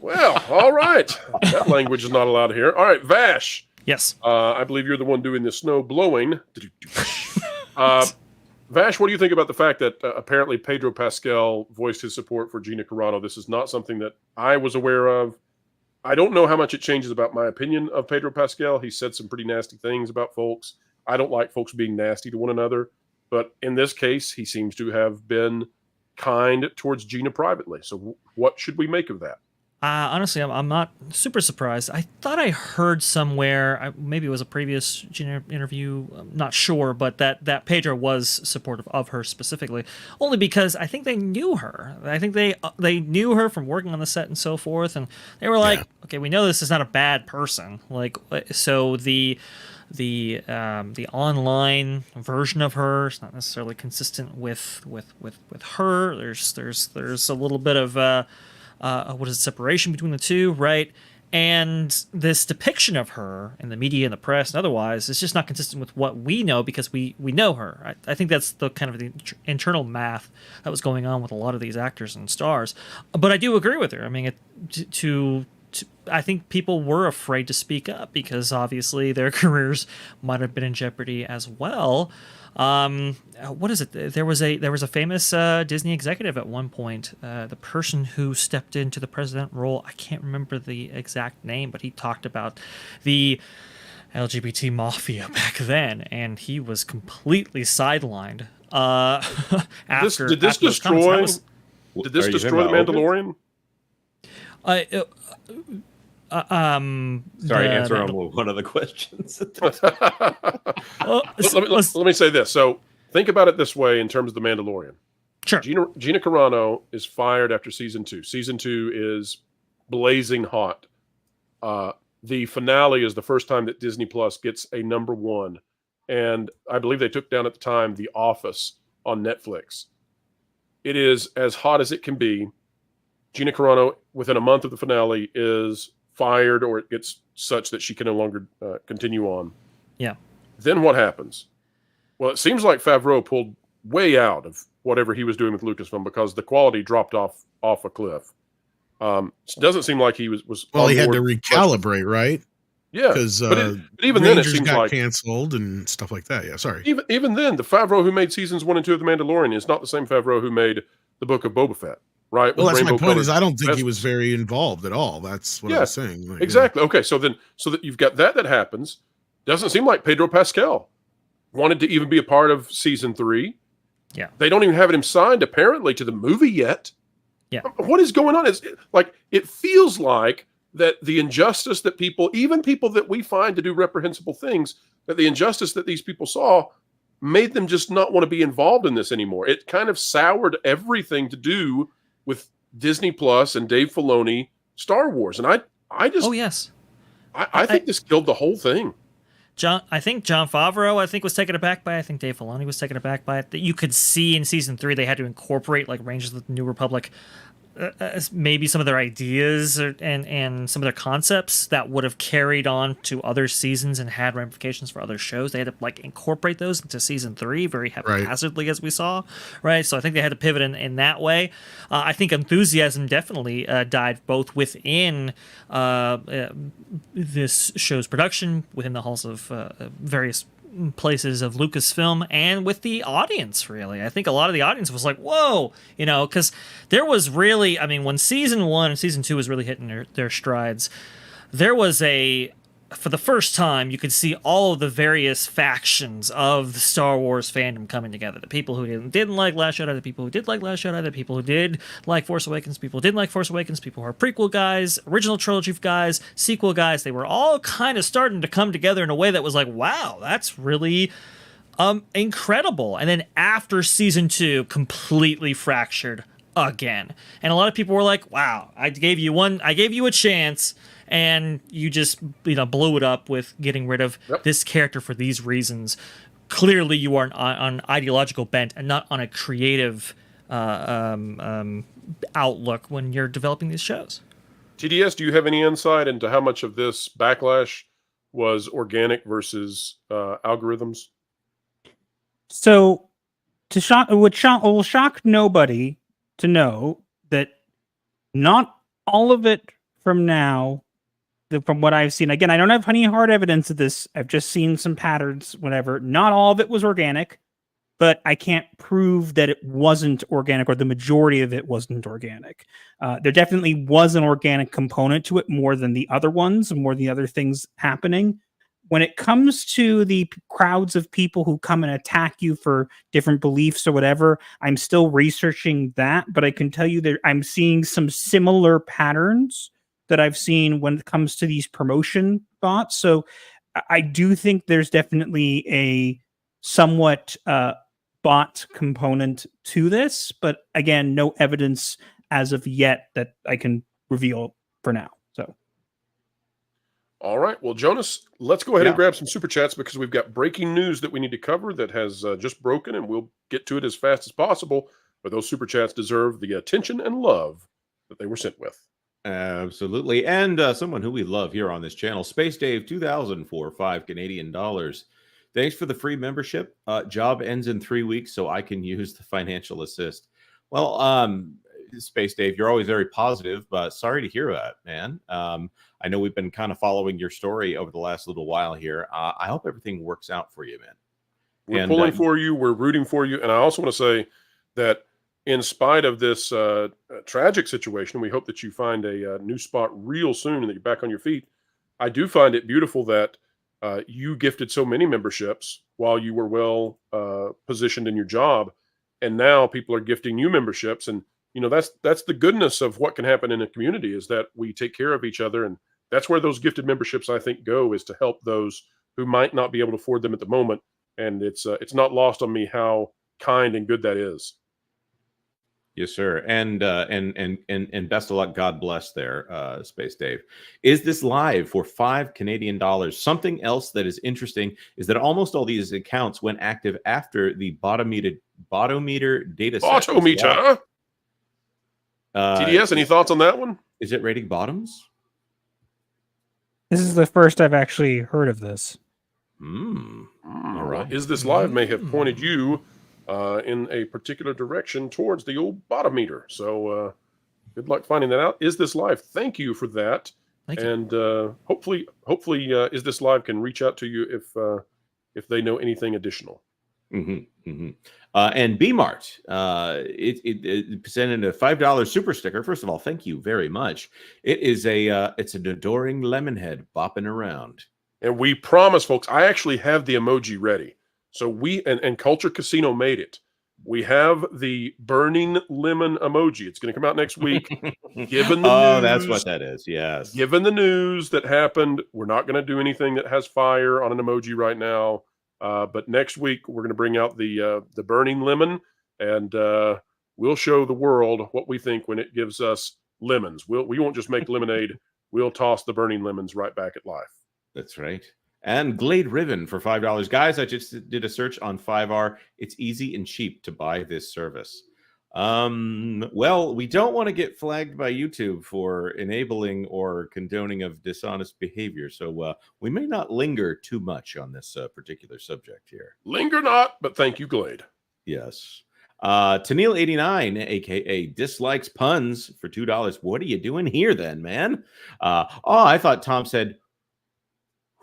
Well, all right. That language is not allowed here. All right, Vash. Yes. I believe you're the one doing the snow blowing. Vash, what do you think about the fact that apparently Pedro Pascal voiced his support for Gina Carano? This is not something that I was aware of. I don't know how much it changes about my opinion of Pedro Pascal. He said some pretty nasty things about folks. I don't like folks being nasty to one another. but in this case, he seems to have been kind towards Gina privately. So what should we make of that? Honestly, I'm not super surprised. I thought I heard somewhere, maybe it was a previous Gina interview, I'm not sure, but that Pedro was supportive of her specifically, only because I think they knew her. I think they knew her from working on the set and so forth, and they were like, okay, we know this is not a bad person. Like, so the online version of her is not necessarily consistent with her. There's a little bit of what is it, separation between the two, right? And this depiction of her in the media and the press and otherwise is just not consistent with what we know, because we know her. I think that's the kind of the internal math that was going on with a lot of these actors and stars. But I do agree with her. I mean, I think people were afraid to speak up because obviously their careers might have been in jeopardy as well. What is it? There was a famous Disney executive at one point, the person who stepped into the president role. I can't remember the exact name, but he talked about the LGBT mafia back then, and he was completely sidelined. Did this destroy Mandalorian? Sorry, answer on one of the questions. Let me say this. So think about it this way in terms of the Mandalorian. Sure. Gina Carano is fired after season 2. Season 2 is blazing hot. The finale is the first time that Disney Plus gets a number 1. And I believe they took down at the time The Office on Netflix. It is as hot as it can be. Gina Carano, within a month of the finale, is fired, or it gets such that she can no longer continue on. Yeah. Then what happens? Well, it seems like Favreau pulled way out of whatever he was doing with Lucasfilm because the quality dropped off a cliff. It doesn't seem like he was well, he had to recalibrate, right? Yeah, because but even Rangers then it seems got like canceled and stuff like that. Yeah, sorry. Even then, the Favreau who made seasons 1 and 2 of The Mandalorian is not the same Favreau who made the Book of Boba Fett. Right. Well, that's my point. Is I don't think he was very involved at all. That's what I was saying. Like, exactly. Yeah. Okay. So that you've got that happens. Doesn't seem like Pedro Pascal wanted to even be a part of season 3. Yeah. They don't even have him signed apparently to the movie yet. Yeah. What is going on? It feels like that the injustice that even people that we find to do reprehensible things, that the injustice that these people saw made them just not want to be involved in this anymore. It kind of soured everything to do with Disney Plus and Dave Filoni Star Wars. And I just... Oh, yes. I think this killed the whole thing. I think Jon Favreau, was taken aback by it. I think Dave Filoni was taken aback by it. That you could see in season 3, they had to incorporate like Rangers of the New Republic, maybe some of their ideas and some of their concepts that would have carried on to other seasons and had ramifications for other shows. They had to like incorporate those into season 3 very haphazardly, as we saw, right? So I think they had to pivot in that way. I think enthusiasm definitely died both within this show's production, within the halls of various places of Lucasfilm, and with the audience. Really, I think a lot of the audience was like, whoa, because there was really, when season 1 and season 2 was really hitting their strides, there was for the first time, you could see all of the various factions of the Star Wars fandom coming together. The people who didn't like Last Jedi, the people who did like Last Jedi, the people who did like Force Awakens, people who didn't like Force Awakens, people who are prequel guys, original trilogy guys, sequel guys. They were all kind of starting to come together in a way that was like, wow, that's really incredible. And then after season 2, completely fractured again. And a lot of people were like, wow, I gave you a chance, and you just blew it up with getting rid of this character for these reasons. Clearly, you are on ideological bent and not on a creative outlook when you're developing these shows. TDS, do you have any insight into how much of this backlash was organic versus algorithms? So, it will shock nobody to know that not all of it from what I've seen, again, I don't have any hard evidence of this. I've just seen some patterns, whatever. Not all of it was organic, but I can't prove that it wasn't organic, or the majority of it wasn't organic. There definitely was an organic component to it, more than the other ones, more than the other things happening. when it comes to the crowds of people who come and attack you for different beliefs or whatever, I'm still researching that, but I can tell you that I'm seeing some similar patterns that I've seen when it comes to these promotion bots. So I do think there's definitely a somewhat bot component to this, but again, no evidence as of yet that I can reveal for now. So. All right. Well, Jonas, let's go ahead and grab some super chats because we've got breaking news that we need to cover that has just broken, and we'll get to it as fast as possible. But those super chats deserve the attention and love that they were sent with. Absolutely. And someone who we love here on this channel, Space Dave 2000 for $5 Canadian. Thanks for the free membership. Job ends in 3 weeks, so I can use the financial assist. Well, Space Dave, you're always very positive, but sorry to hear that, man. I know we've been kind of following your story over the last little while here. I hope everything works out for you, man. We're pulling for you. We're rooting for you. And I also want to say that in spite of this tragic situation, we hope that you find a new spot real soon and that you're back on your feet. I do find it beautiful that you gifted so many memberships while you were well positioned in your job. And now people are gifting you memberships. And, you know, that's the goodness of what can happen in a community is that we take care of each other. And that's where those gifted memberships, I think, go is to help those who might not be able to afford them at the moment. And it's not lost on me how kind and good that is. Yes, sir. And best of luck. God bless there, Space Dave. Is this live for $5 Canadian? Something else that is interesting is that almost all these accounts went active after the bottometer data set. Bottometer? TDS, any thoughts on that one? Is it rating bottoms? This is the first I've actually heard of this. All right. Is this live may have pointed you in a particular direction towards the old bottometer. So good luck finding that out. Is this live? Thank you for that. Thank you. And hopefully, Is This Live can reach out to you if they know anything additional. And B-Mart, it presented a $5 super sticker. First of all, thank you very much. It is it's an adoring lemon head bopping around. And we promise, folks, I actually have the emoji ready. So and Culture Casino made it. We have the burning lemon emoji. It's going to come out next week. Given the news, that's what that is. Yes. Given the news that happened, we're not going to do anything that has fire on an emoji right now. But next week we're going to bring out the burning lemon, and we'll show the world what we think when it gives us lemons. We won't just make lemonade. We'll toss the burning lemons right back at life. That's right. And Glade Ribbon for $5. Guys, I just did a search on 5R. It's easy and cheap to buy this service. Well, we don't want to get flagged by YouTube for enabling or condoning of dishonest behavior. So we may not linger too much on this particular subject here. Linger not, but thank you, Glade. Yes. Tennille89, aka Dislikes Puns for $2. What are you doing here then, man? I thought Tom said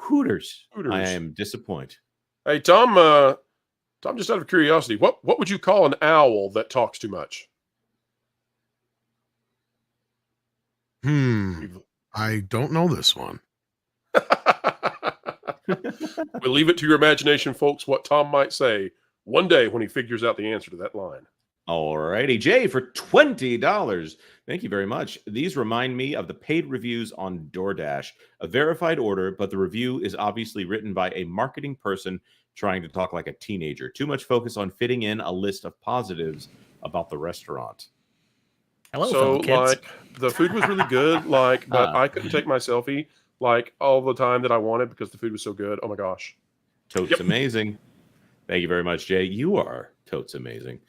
Hooters. I am disappointed. Hey, Tom, just out of curiosity, what would you call an owl that talks too much? I don't know this one. We'll leave it to your imagination, folks, what Tom might say one day when he figures out the answer to that line. All righty, Jay, for $20. Thank you very much. These remind me of the paid reviews on DoorDash. A verified order, but the review is obviously written by a marketing person trying to talk like a teenager. Too much focus on fitting in a list of positives about the restaurant. Hello, so, fellow kids. like, the food was really good, but I couldn't take my selfie, all the time that I wanted because the food was so good. Oh, my gosh. Totes amazing. Thank you very much, Jay. You are totes amazing.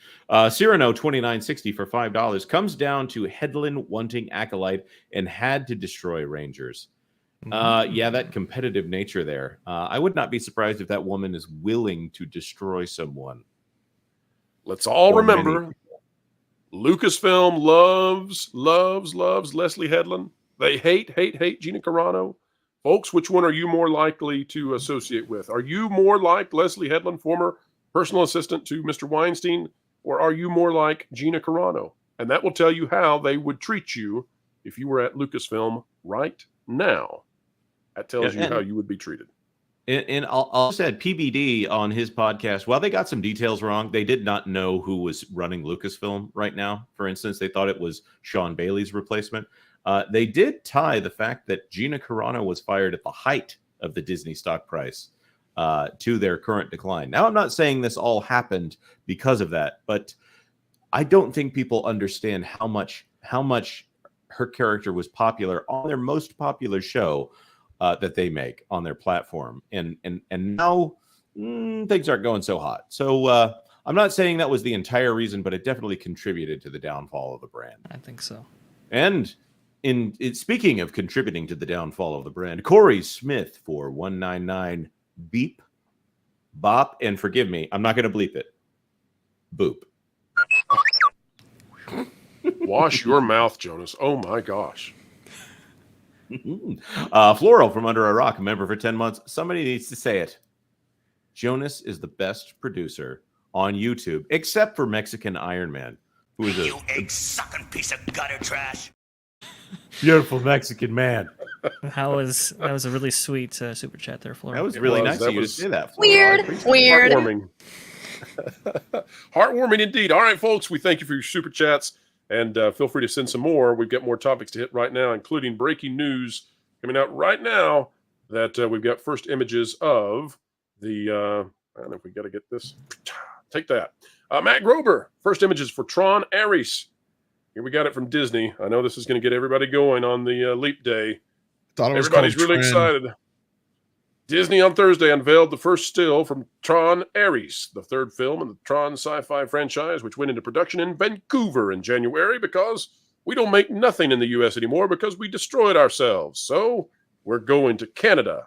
Cyrano 2960 for $5 comes down to Headland wanting Acolyte and had to destroy Rangers. Yeah, that competitive nature there. I would not be surprised if that woman is willing to destroy someone. Let's all remember, Lucasfilm loves Leslie Headland. They hate Gina Carano. Folks, which one are you more likely to associate with? Are you more like Leslie Headland, former personal assistant to Mr. Weinstein, or are you more like Gina Carano? And that will tell you how they would treat you if you were at Lucasfilm right now. That tells you how you would be treated. And I'll said PBD on his podcast, while they got some details wrong, they did not know who was running Lucasfilm right now. For instance, they thought it was Sean Bailey's replacement. They did tie the fact that Gina Carano was fired at the height of the Disney stock price to their current decline. Now, I'm not saying this all happened because of that, but I don't think people understand how much her character was popular on their most popular show that they make on their platform, and now things aren't going so hot. So I'm not saying that was the entire reason, but it definitely contributed to the downfall of the brand. I think so. And speaking of contributing to the downfall of the brand, Corey Smith for 199 beep bop, and forgive me, I'm not going to bleep it. Boop. Wash your mouth, Jonas. Oh my gosh. Floral from Under a Rock, a member for 10 months. Somebody needs to say it. Jonas is the best producer on YouTube, except for Mexican Iron Man, who is You egg-sucking piece of gutter trash. beautiful Mexican man. That was a really sweet super chat there, Floral. That was really nice of you to say that, Floral. Weird. Heartwarming. Heartwarming indeed. All right, folks, we thank you for your super chats. And feel free to send some more. We've got more topics to hit right now, including breaking news coming out right now that we've got first images of the, I don't know if we got to get this. Take that. Matt Grober, first images for Tron Ares. Here we got it from Disney. I know this is going to get everybody going on the Leap Day. Everybody's really excited. Disney on Thursday unveiled the first still from Tron Ares, the third film in the Tron sci-fi franchise, which went into production in Vancouver in January because we don't make nothing in the U.S. anymore because we destroyed ourselves. So we're going to Canada.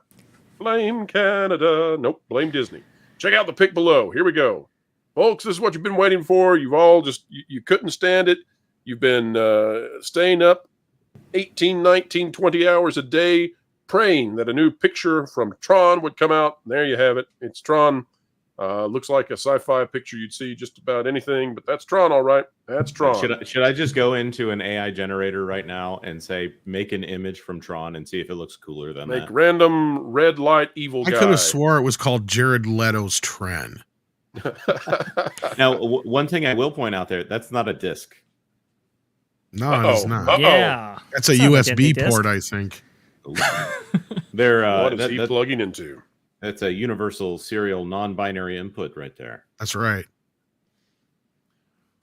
Blame Canada. Nope, blame Disney. Check out the pic below. Here we go. Folks, this is what you've been waiting for. You've all just, you couldn't stand it. You've been staying up 18, 19, 20 hours a day praying that a new picture from Tron would come out. There you have it. It's Tron. Looks like a sci-fi picture you'd see just about anything, but that's Tron, all right. That's Tron. Should I just go into an AI generator right now and say, make an image from Tron and see if it looks cooler than Make that? Random red light evil guy. I could have swore it was called Jared Leto's Tren. Now, one thing I will point out there, that's not a disc. No, it's not. Yeah. That's a USB port, I think. They're what is he plugging into? That's a universal serial non-binary input right there. That's right.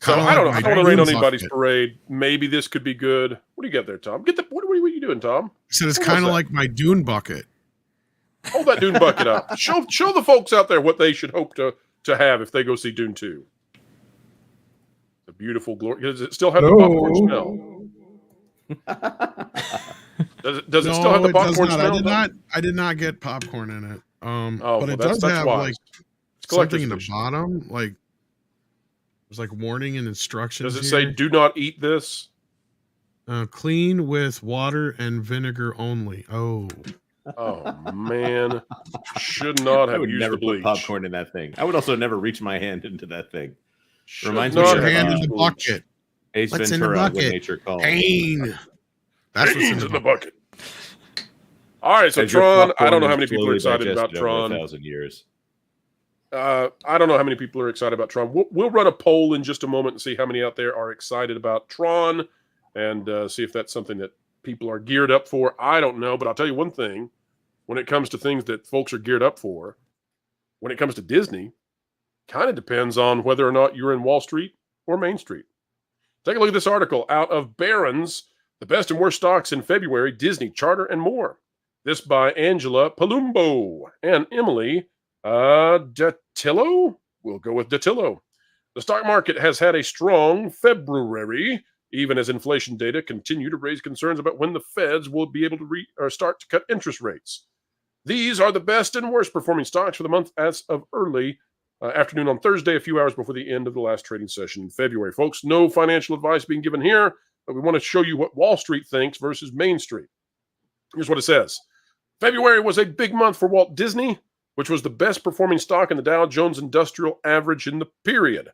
So I don't know. I don't want to rain on anybody's parade. Maybe this could be good. What do you got there, Tom? What are you doing, Tom? I said it's kind of like my Dune bucket. Hold that Dune bucket up. Show the folks out there what they should hope to have if they go see Dune 2. The beautiful glory. Does it still have the popcorn smell? Does it still have the popcorn smell? I did not get popcorn in it. But it does have like something in the bottom, like there's like warning and instructions. Does it say "Do not eat this"? Clean with water and vinegar only. Oh man, should not have used never the bleach. put popcorn in that thing. I would also never reach my hand into that thing. Reminds me of your hand in the bucket. Ace What's Ventura, in the bucket? When Nature Calls. Pain. That's what's in the bucket. All right, so Tron. I don't know how many people are excited about Tron. 1,000 years. I don't know how many people are excited about Tron. We'll run a poll in just a moment and see how many out there are excited about Tron, and see if that's something that people are geared up for. I don't know, but I'll tell you one thing: when it comes to things that folks are geared up for, when it comes to Disney, kind of depends on whether or not you're in Wall Street or Main Street. Take a look at this article out of Barron's. The best and worst stocks in February, Disney, Charter, and more. This by Angela Palumbo and Emily Datillo. We'll go with Datillo. The stock market has had a strong February, even as inflation data continue to raise concerns about when the Feds will be able to start to cut interest rates. These are the best and worst performing stocks for the month as of early afternoon on Thursday, a few hours before the end of the last trading session in February. Folks, no financial advice being given here, but we want to show you what Wall Street thinks versus Main Street. Here's what it says. February was a big month for Walt Disney, which was the best performing stock in the Dow Jones Industrial Average in the period.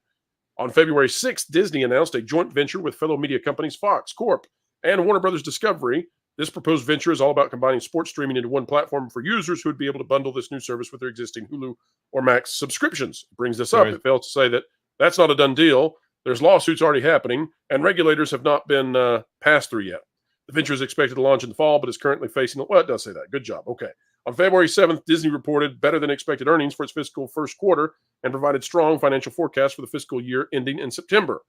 On February 6th, Disney announced a joint venture with fellow media companies Fox Corp and Warner Brothers Discovery This proposed venture is all about combining sports streaming into one platform for users who would be able to bundle this new service with their existing Hulu or Max subscriptions. It brings this up. It fails to say that that's not a done deal. There's lawsuits already happening, and regulators have not been passed through yet. The venture is expected to launch in the fall, but is currently facing – well, it does say that. Good job. Okay. On February 7th, Disney reported better than expected earnings for its fiscal first quarter and provided strong financial forecasts for the fiscal year ending in September.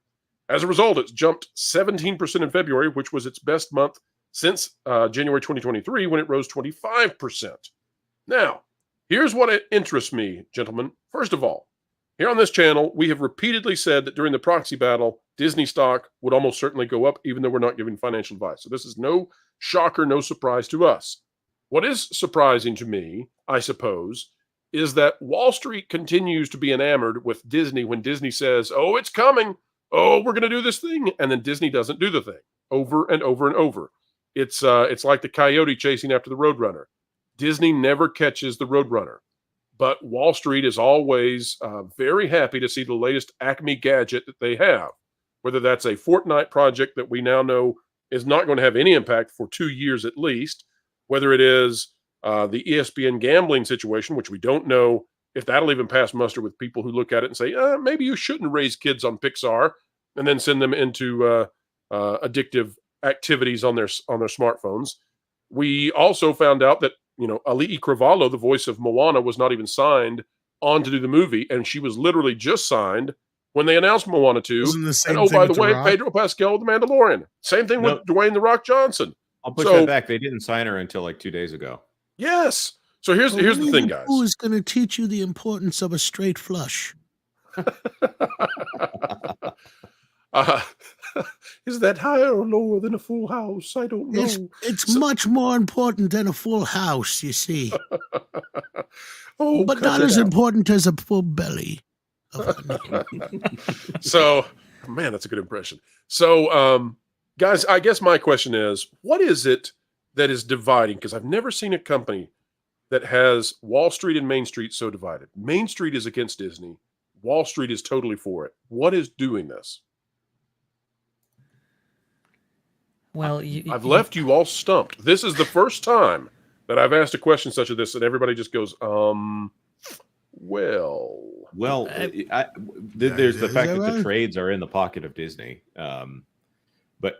As a result, it's jumped 17% in February, which was its best month since January 2023, when it rose 25%. Now, here's what interests me, gentlemen. First of all, here on this channel, we have repeatedly said that during the proxy battle, Disney stock would almost certainly go up, even though we're not giving financial advice. So this is no shocker, no surprise to us. What is surprising to me, I suppose, is that Wall Street continues to be enamored with Disney when Disney says, oh, it's coming. Oh, we're going to do this thing. And then Disney doesn't do the thing over and over and over. It's like the coyote chasing after the roadrunner. Disney never catches the roadrunner. But Wall Street is always very happy to see the latest Acme gadget that they have, whether that's a Fortnite project that we now know is not going to have any impact for 2 years at least, whether it is the ESPN gambling situation, which we don't know if that'll even pass muster with people who look at it and say, maybe you shouldn't raise kids on Pixar and then send them into addictive activities on their smartphones. We also found out that Alii Cravalho, the voice of Moana, was not even signed on to do the movie, and she was literally just signed when they announced Moana 2. And oh, by the way, Pedro Pascal, the Mandalorian. Same thing with Dwayne "The Rock" Johnson. I'll push that back. They didn't sign her until like 2 days ago. Yes. So here's the thing, guys. Who is going to teach you the importance of a straight flush? Is that higher or lower than a full house? I don't know. It's much more important than a full house, you see. But not as important as a full belly. So, man, that's a good impression. So, guys, I guess my question is, what is it that is dividing? Because I've never seen a company that has Wall Street and Main Street so divided. Main Street is against Disney. Wall Street is totally for it. What is doing this? Well, I've left you all stumped. This is the first time that I've asked a question such as this, and everybody just goes, well. There's the fact that the trades are in the pocket of Disney. But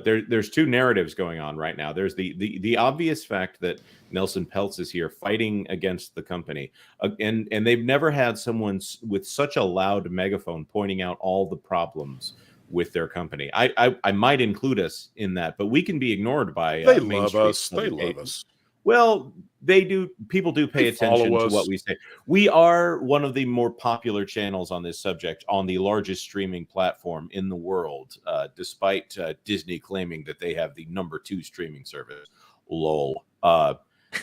there's two narratives going on right now. There's the obvious fact that Nelson Peltz is here fighting against the company, and they've never had someone with such a loud megaphone pointing out all the problems with their company. I might include us in that, but we can be ignored by they love us. They love us. Well, they do. People do pay attention to what we say. We are one of the more popular channels on this subject on the largest streaming platform in the world, despite Disney claiming that they have the #2 streaming service. Lol.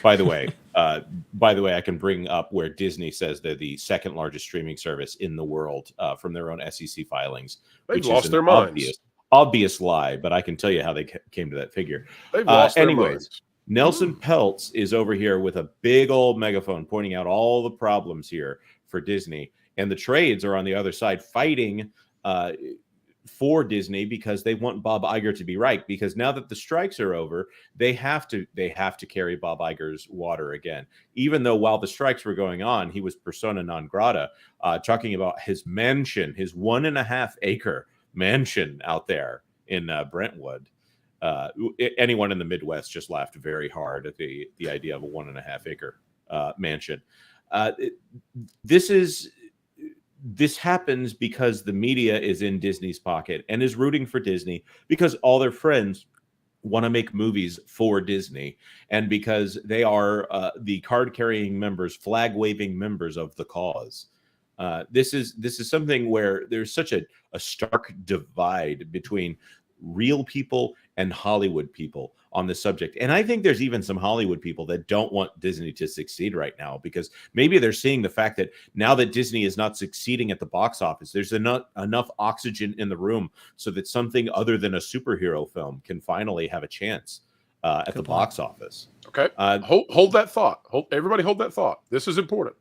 By the way, I can bring up where Disney says they're the second largest streaming service in the world from their own SEC filings. They've lost their minds. Obvious lie, but I can tell you how they came to that figure. They've lost their minds. Nelson Peltz is over here with a big old megaphone pointing out all the problems here for Disney. And the trades are on the other side fighting for Disney because they want Bob Iger to be right. Because now that the strikes are over, they have to carry Bob Iger's water again. Even though while the strikes were going on, he was persona non grata, talking about his mansion, his 1.5 acre mansion out there in Brentwood. Anyone in the Midwest just laughed very hard at the idea of a 1.5 acre mansion. This happens because the media is in Disney's pocket and is rooting for Disney because all their friends want to make movies for Disney and because they are the card carrying members, flag waving members of the cause. This is something where there's such a stark divide between real people and Hollywood people on this subject. And I think there's even some Hollywood people that don't want Disney to succeed right now because maybe they're seeing the fact that now that Disney is not succeeding at the box office, there's enough oxygen in the room so that something other than a superhero film can finally have a chance at the box office. Okay. Hold that thought. Everybody hold that thought. This is important.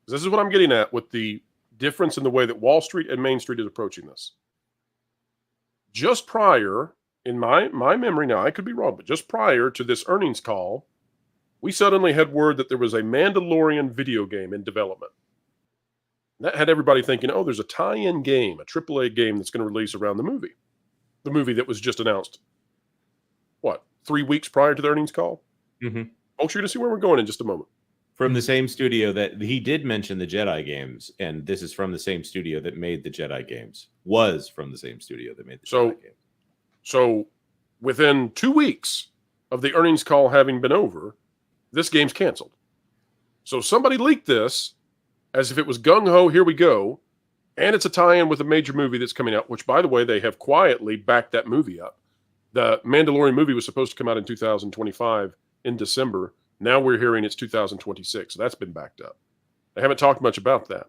This is what I'm getting at with the difference in the way that Wall Street and Main Street is approaching this. Just prior in my memory now, I could be wrong, but just prior to this earnings call, we suddenly had word that there was a Mandalorian video game in development. That had everybody thinking, oh, there's a tie-in game, a AAA game that's going to release around the movie. The movie that was just announced, 3 weeks prior to the earnings call? Mm-hmm. Folks, you're going to see where we're going in just a moment. From the same studio that he did mention the Jedi games, and this is from the same studio that made the Jedi games. Was from the same studio that made the Jedi games. So within 2 weeks of the earnings call having been over, this game's canceled. So somebody leaked this as if it was gung-ho, here we go, and it's a tie-in with a major movie that's coming out, which, by the way, they have quietly backed that movie up. The Mandalorian movie was supposed to come out in 2025 in December. Now we're hearing it's 2026. So that's been backed up. They haven't talked much about that.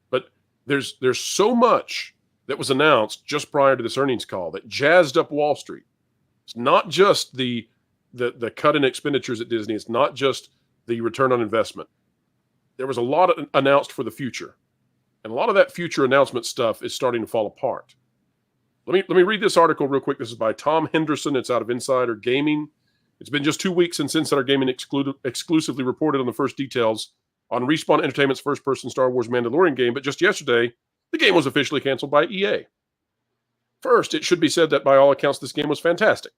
But there's so much that was announced just prior to this earnings call that jazzed up Wall Street. It's not just the cut in expenditures at Disney. It's not just the return on investment. There was a lot announced for the future. And a lot of that future announcement stuff is starting to fall apart. Let me read this article real quick. This is by Tom Henderson. It's out of Insider Gaming. It's been just 2 weeks since Insider Gaming exclusively reported on the first details on Respawn Entertainment's first-person Star Wars Mandalorian game, but just yesterday, the game was officially canceled by EA. First, it should be said that by all accounts, this game was fantastic,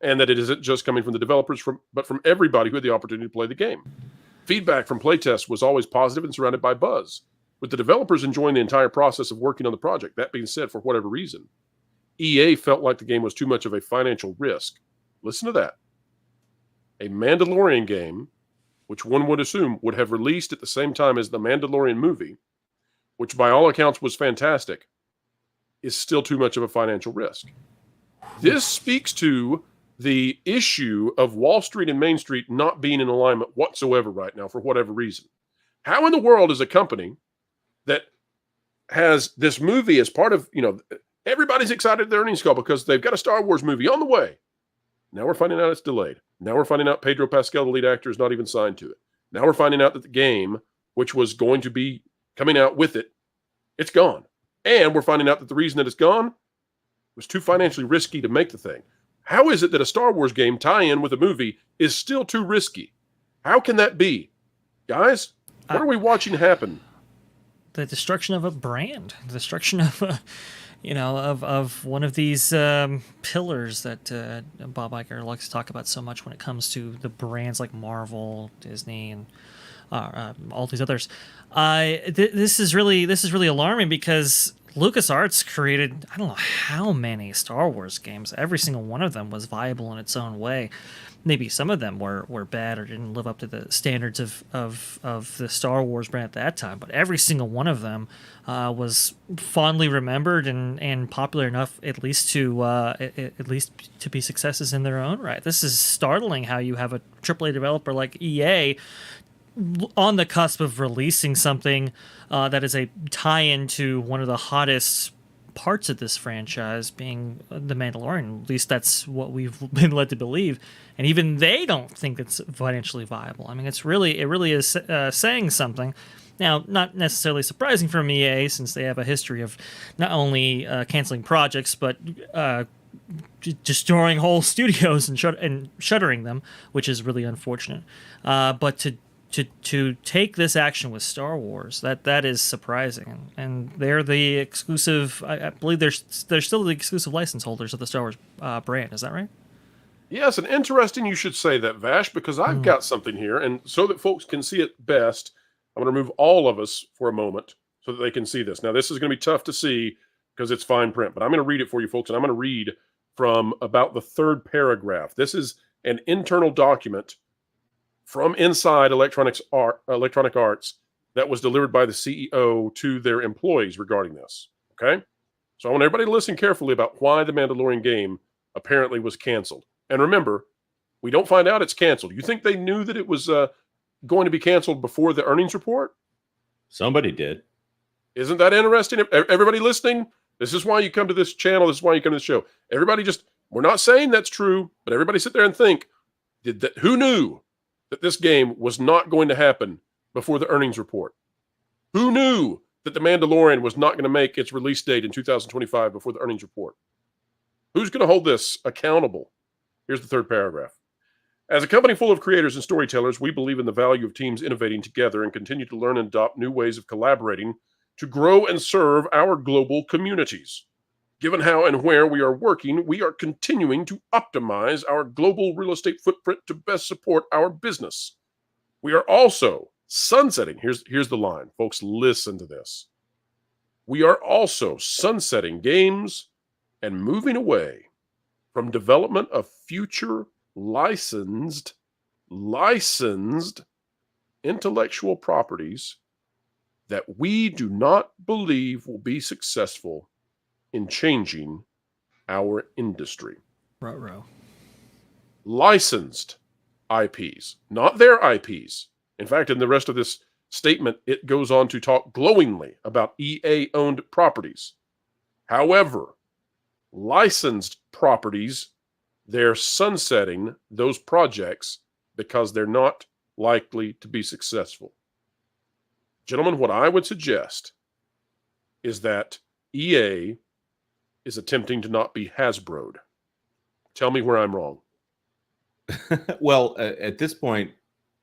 and that it isn't just coming from the developers, but from everybody who had the opportunity to play the game. Feedback from playtests was always positive and surrounded by buzz, with the developers enjoying the entire process of working on the project. That being said, for whatever reason, EA felt like the game was too much of a financial risk. Listen to that. A Mandalorian game, which one would assume would have released at the same time as the Mandalorian movie, which by all accounts was fantastic, is still too much of a financial risk. This speaks to the issue of Wall Street and Main Street not being in alignment whatsoever right now for whatever reason. How in the world is a company that has this movie as part of, everybody's excited at their earnings call because they've got a Star Wars movie on the way. Now we're finding out it's delayed. Now we're finding out Pedro Pascal, the lead actor, is not even signed to it. Now we're finding out that the game, which was going to be coming out with it, it's gone. And we're finding out that the reason that it's gone was too financially risky to make the thing. How is it that a Star Wars game tie-in with a movie is still too risky? How can that be? Guys, what are we watching happen? The destruction of a brand, the destruction of of one of these pillars that Bob Iger likes to talk about so much when it comes to the brands like Marvel, Disney, and all these others. This is really alarming because LucasArts created I don't know how many Star Wars games. Every single one of them was viable in its own way. Maybe some of them were bad or didn't live up to the standards of the Star Wars brand at that time, but every single one of them was fondly remembered and popular enough at least to be successes in their own right. This is startling how you have a AAA developer like EA on the cusp of releasing something that is a tie-in to one of the hottest parts of this franchise, being The Mandalorian. At least that's what we've been led to believe. And even they don't think it's financially viable. I mean, it really is saying something. Now, not necessarily surprising from EA, since they have a history of not only canceling projects, but destroying whole studios and shuttering them, which is really unfortunate. But to take this action with Star Wars, that is surprising, and they're the exclusive. I believe they're still the exclusive license holders of the Star Wars brand. Is that right? Yes, and interesting you should say that, Vash, because I've got something here, and so that folks can see it best, I'm going to remove all of us for a moment so that they can see this. Now, this is going to be tough to see because it's fine print, but I'm going to read it for you folks, and I'm going to read from about the third paragraph. This is an internal document from inside Electronic Arts that was delivered by the CEO to their employees regarding this. Okay? So I want everybody to listen carefully about why the Mandalorian game apparently was canceled. And remember, we don't find out it's canceled. You think they knew that it was going to be canceled before the earnings report? Somebody did. Isn't that interesting? Everybody listening, this is why you come to this channel. This is why you come to the show. Everybody we're not saying that's true, but everybody sit there and think, who knew that this game was not going to happen before the earnings report? Who knew that The Mandalorian was not going to make its release date in 2025 before the earnings report? Who's going to hold this accountable? Here's the third paragraph. As a company full of creators and storytellers, we believe in the value of teams innovating together and continue to learn and adopt new ways of collaborating to grow and serve our global communities. Given how and where we are working, we are continuing to optimize our global real estate footprint to best support our business. We are also sunsetting, here's the line, folks, listen to this. We are also sunsetting games and moving away from development of future licensed intellectual properties that we do not believe will be successful in changing our industry. Ruh-roh. Licensed IPs, not their IPs. In fact, in the rest of this statement, it goes on to talk glowingly about EA-owned properties. However, licensed properties, they're sunsetting those projects because they're not likely to be successful. Gentlemen, what I would suggest is that EA is attempting to not be Hasbro'd. Tell me where I'm wrong. Well, at this point,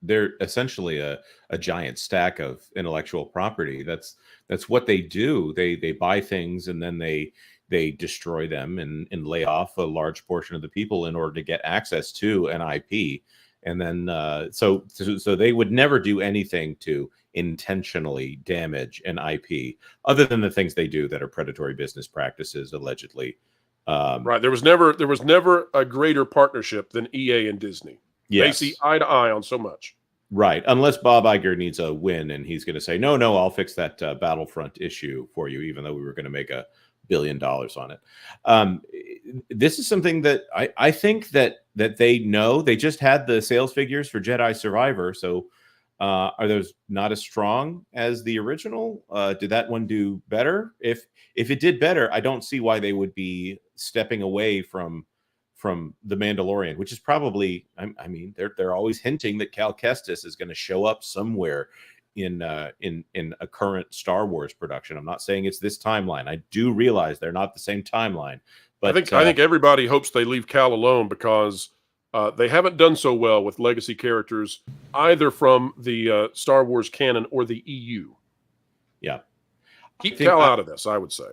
they're essentially a giant stack of intellectual property. That's what they do. They buy things and then they destroy them and lay off a large portion of the people in order to get access to an IP. And then so they would never do anything to intentionally damage an IP, other than the things they do that are predatory business practices, allegedly. Right. There was never a greater partnership than EA and Disney. Yes. They see eye to eye on so much. Right. Unless Bob Iger needs a win and he's going to say, no, I'll fix that Battlefront issue for you, even though we were going to make $1 billion on it. This is something that I think that they know. They just had the sales figures for Jedi Survivor. So are those not as strong as the original? Did that one do better? If it did better, I don't see why they would be stepping away from the Mandalorian, which is probably, I mean, they're always hinting that Cal Kestis is going to show up somewhere in a current Star Wars production. I'm not saying it's this timeline. I do realize they're not the same timeline, but I think everybody hopes they leave Cal alone because they haven't done so well with legacy characters either from the Star Wars canon or the EU. Yeah, keep Cal out of this, I would say.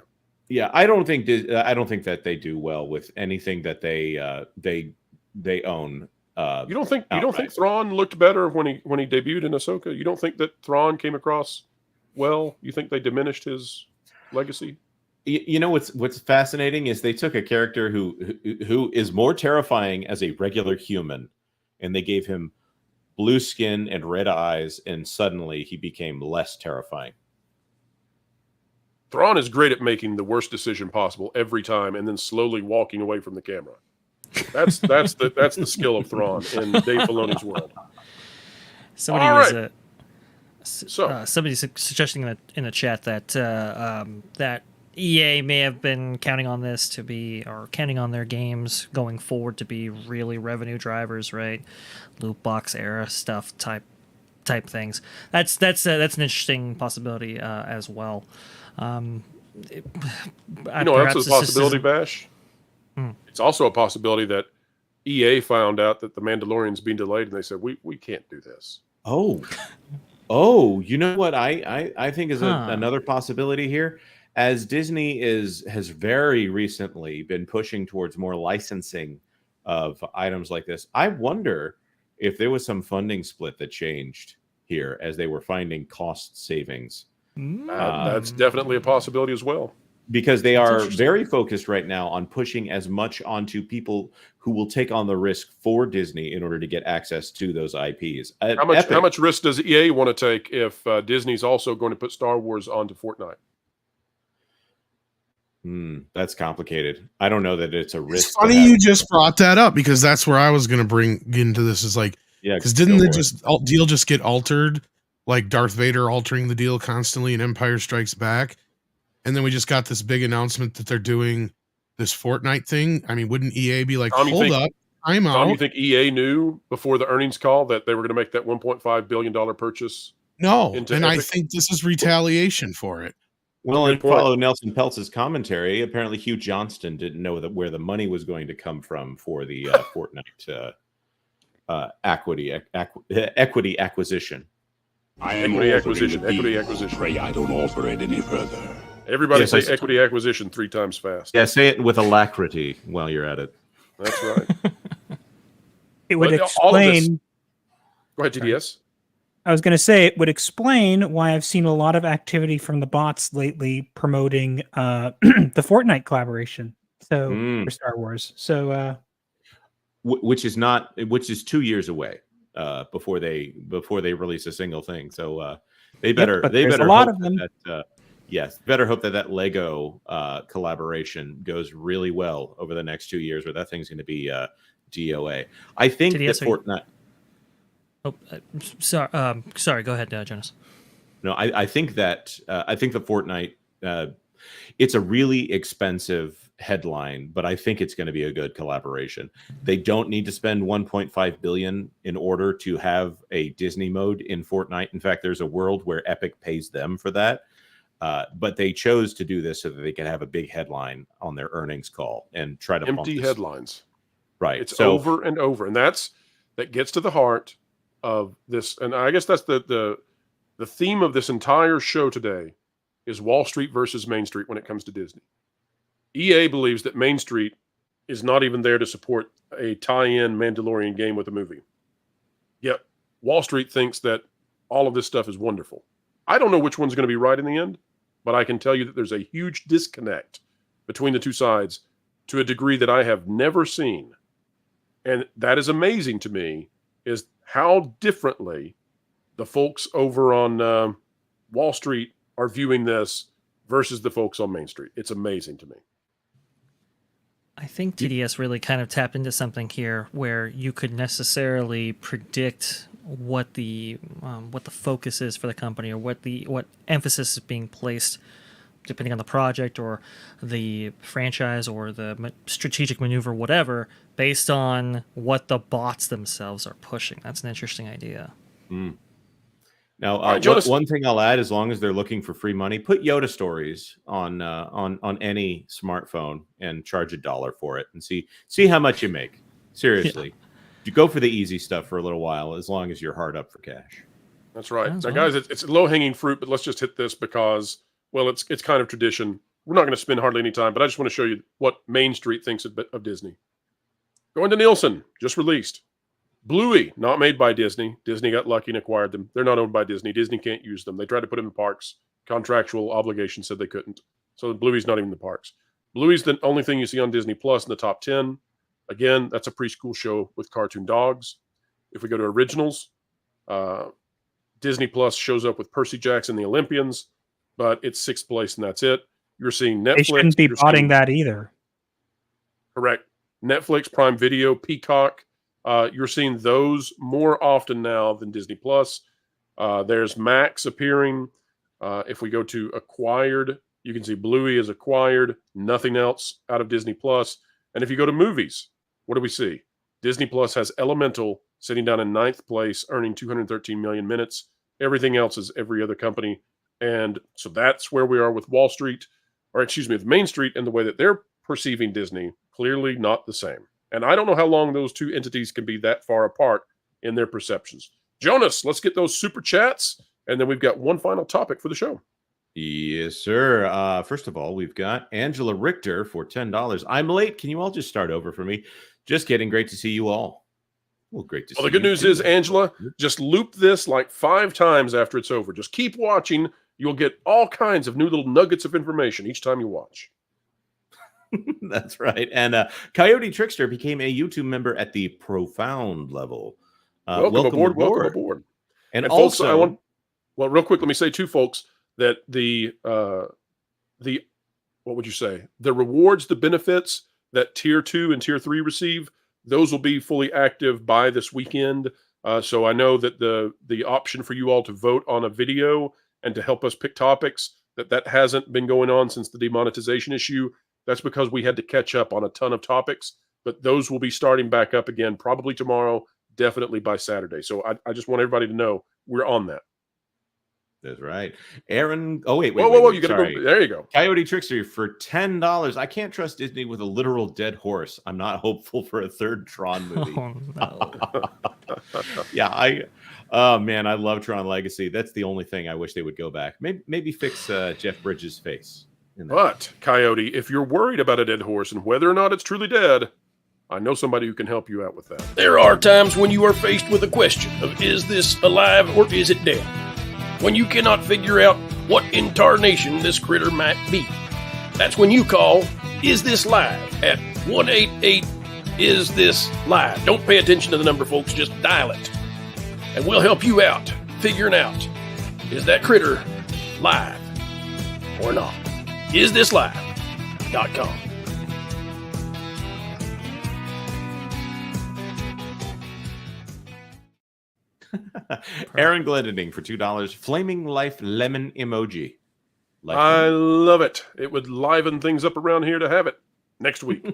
Yeah, I don't think that they do well with anything that they own. You don't think Thrawn looked better when he debuted in Ahsoka? You don't think that Thrawn came across well? You think they diminished his legacy? You know what's fascinating is they took a character who is more terrifying as a regular human, and they gave him blue skin and red eyes, and suddenly he became less terrifying. Thrawn is great at making the worst decision possible every time, and then slowly walking away from the camera. That's the skill of Thrawn in Dave Filoni's world. Somebody somebody's suggesting in the chat that that EA may have been counting on this to be, or counting on their games going forward to be really revenue drivers, right? Loot box era stuff type things. That's an interesting possibility as well. That's a possibility, Bash. It's also a possibility that EA found out that the Mandalorian's being delayed, and they said, "We can't do this." Oh, you know what I think is another possibility here, as Disney has very recently been pushing towards more licensing of items like this. I wonder if there was some funding split that changed here as they were finding cost savings. That's definitely a possibility as well. Because they are very focused right now on pushing as much onto people who will take on the risk for Disney in order to get access to those IPs. How much risk does EA want to take if Disney's also going to put Star Wars onto Fortnite? That's complicated. I don't know that it's a risk. It's funny you just brought that up, because that's where I was going to bring into this. Is like, because didn't the deal just get altered, like Darth Vader altering the deal constantly in Empire Strikes Back? And then we just got this big announcement that they're doing this Fortnite thing. I mean, wouldn't EA be like, hold up, I'm out? Tom, you think EA knew before the earnings call that they were going to make that $1.5 billion purchase? No, into and Epic? I think this is retaliation for it. Well, Good and point. follow Nelson Peltz's commentary. Apparently, Hugh Johnston didn't know where the money was going to come from for the Fortnite equity acquisition. Equity acquisition. Pray I don't alter it any further. Everybody Yes, say equity acquisition 3 times fast. Yeah, say it with alacrity while you're at it. That's right. It would But all of this- explain. Go ahead, GDS. I was going to say it would explain why I've seen a lot of activity from the bots lately promoting the Fortnite collaboration. So for Star Wars. So which is 2 years away before they release a single thing. So they better a lot of them. Yes, better hope that Lego collaboration goes really well over the next 2 years, or that thing's going to be DOA. I think that Fortnite. Oh, sorry. Go ahead, Jonas. No, I think that the Fortnite. It's a really expensive headline, but I think it's going to be a good collaboration. They don't need to spend 1.5 billion in order to have a Disney mode in Fortnite. In fact, there's a world where Epic pays them for that. But they chose to do this so that they can have a big headline on their earnings call and try to Empty headlines. Right. It's over and over. And that gets to the heart of this. And I guess that's the theme of this entire show today is Wall Street versus Main Street when it comes to Disney. EA believes that Main Street is not even there to support a tie-in Mandalorian game with a movie. Yet Wall Street thinks that all of this stuff is wonderful. I don't know which one's going to be right in the end, but I can tell you that there's a huge disconnect between the two sides to a degree that I have never seen. And that is amazing to me, is how differently the folks over on Wall Street are viewing this versus the folks on Main Street. It's amazing to me. I think TDS really kind of tapped into something here where you could necessarily predict what the focus is for the company, or what emphasis is being placed depending on the project or the franchise or the strategic maneuver, whatever, based on what the bots themselves are pushing. That's an interesting idea. Now, right, one thing I'll add, as long as they're looking for free money, put Yoda stories on any smartphone and charge $1 for it, and see how much you make. Seriously, you go for the easy stuff for a little while, as long as you're hard up for cash. That's right. Now, guys, it's low hanging fruit, but let's just hit this because, well, it's kind of tradition. We're not going to spend hardly any time, but I just want to show you what Main Street thinks of Disney. Going to Nielsen, just released. Bluey, not made by Disney. Disney got lucky and acquired them. They're not owned by Disney. Disney can't use them. They tried to put them in parks. Contractual obligation said they couldn't. So Bluey's not even in the parks. Bluey's the only thing you see on Disney Plus in the top 10. Again, that's a preschool show with cartoon dogs. If we go to originals, Disney Plus shows up with Percy Jackson, the Olympians, but it's 6th place and that's it. You're seeing Netflix. They shouldn't be botting that either. Correct. Netflix, Prime Video, Peacock. You're seeing those more often now than Disney Plus. There's Max appearing. If we go to acquired, you can see Bluey is acquired. Nothing else out of Disney Plus. And if you go to movies, what do we see? Disney Plus has Elemental sitting down in 9th place, earning 213 million minutes. Everything else is every other company. And so that's where we are with Wall Street, or excuse me, with Main Street, and the way that they're perceiving Disney. Clearly not the same. And I don't know how long those two entities can be that far apart in their perceptions. Jonas, let's get those super chats, and then we've got one final topic for the show. Yes, sir. First of all, we've got Angela Richter for $10. I'm late. Can you all just start over for me? Just kidding. Great to see you all. Well, great to see you. Well, the good news is, Angela, just loop this like 5 times after it's over. Just keep watching. You'll get all kinds of new little nuggets of information each time you watch. That's right. And Coyote Trickster became a YouTube member at the profound level. Welcome aboard. Welcome aboard. And also, also, real quick, let me say too, folks, that the what would you say? The rewards, the benefits that Tier 2 and Tier 3 receive, those will be fully active by this weekend. So I know that the option for you all to vote on a video and to help us pick topics, that hasn't been going on since the demonetization issue. That's because we had to catch up on a ton of topics, but those will be starting back up again, probably tomorrow, definitely by Saturday. So I just want everybody to know we're on that. That's right. Aaron. Oh, wait. Whoa. You got to Sorry. go. There you go. Coyote Trickster for $10. I can't trust Disney with a literal dead horse. I'm not hopeful for a third Tron movie. Oh, no. Yeah, oh man, I love Tron Legacy. That's the only thing I wish they would go back. Maybe fix Jeff Bridges' face. But Coyote, if you're worried about a dead horse and whether or not it's truly dead, I know somebody who can help you out with that. There are times when you are faced with a question of is this alive or is it dead? When you cannot figure out what incarnation this critter might be. That's when you call Is This Live at 1-888-IS-THIS-LIVE. Don't pay attention to the number, folks. Just dial it. And we'll help you out figuring out, is that critter live or not? IsThisLive.com. Aaron Glendening for $2. Flaming Life Lemon Emoji. I love it. It would liven things up around here to have it next week.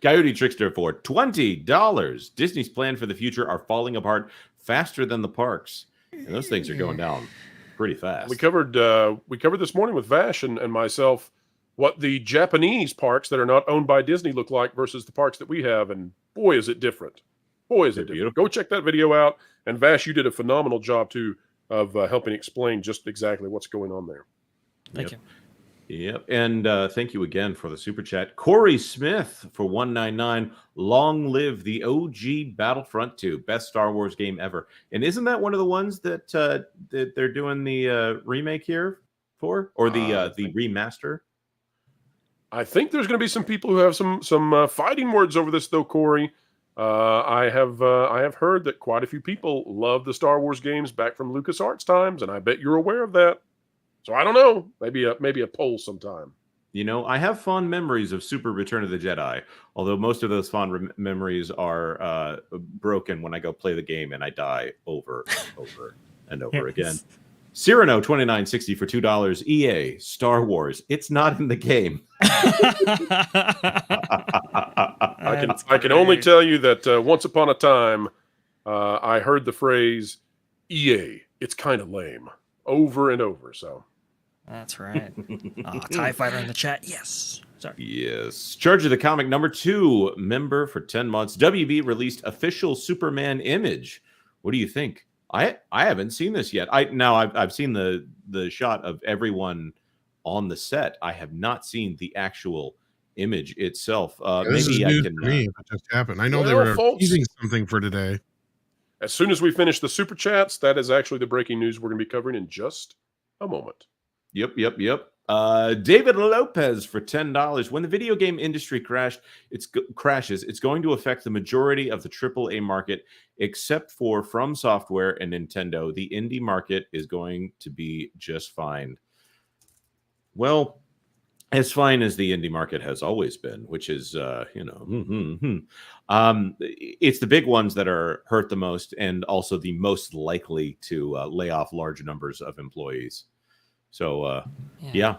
Coyote Trickster for $20. Disney's plans for the future are falling apart faster than the parks. And those things are going down pretty fast. We covered this morning with Vash and myself what the Japanese parks that are not owned by Disney look like versus the parks that we have. And boy, is it different. Boy, is it different. Go check that video out. And Vash, you did a phenomenal job, too, of helping explain just exactly what's going on there. Thank you. Yep. And thank you again for the super chat. Corey Smith for $1.99. Long live the OG Battlefront 2. Best Star Wars game ever. And isn't that one of the ones that that they're doing the remake here for? Or the remaster? I think there's going to be some people who have some fighting words over this, though, Corey. I have heard that quite a few people love the Star Wars games back from LucasArts times, and I bet you're aware of that. So I don't know. Maybe a poll sometime. You know, I have fond memories of Super Return of the Jedi, although most of those fond memories are broken when I go play the game and I die over and over again. Cyrano 2960 for $2. EA Star Wars. It's not in the game. I can only tell you that once upon a time, I heard the phrase EA. It's kind of lame over and over. So that's right. TIE Fighter in the chat. Yes. Sorry. Yes. Charge of the Comic number 2 member for 10 months. WB released official Superman image. What do you think? I haven't seen this yet. I've seen the shot of everyone on the set. I have not seen the actual image itself. Maybe I can. It just happened. I know they were teasing something for today. As soon as we finish the super chats, that is actually the breaking news we're going to be covering in just a moment. Yep. David Lopez for $10. When the video game industry crashes, it's going to affect the majority of the AAA market, except for From Software and Nintendo. The indie market is going to be just fine. Well, as fine as the indie market has always been, which is, it's the big ones that are hurt the most and also the most likely to lay off large numbers of employees. So, yeah.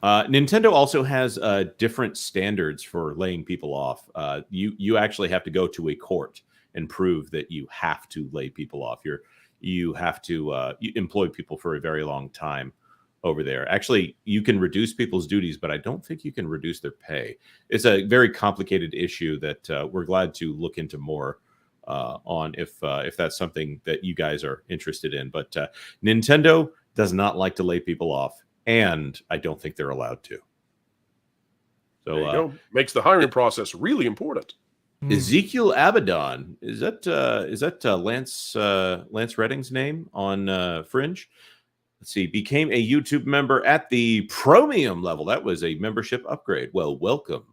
Nintendo also has different standards for laying people off. You actually have to go to a court and prove that you have to lay people off. You have to employ people for a very long time over there. Actually, you can reduce people's duties, but I don't think you can reduce their pay. It's a very complicated issue that we're glad to look into more on if that's something that you guys are interested in. But Nintendo does not like to lay people off, and I don't think they're allowed to. So there you go. Makes the hiring process really important. Ezekiel Abaddon, is that Lance Redding's name on Fringe? Let's see, became a YouTube member at the Premium level. That was a membership upgrade. Well, welcome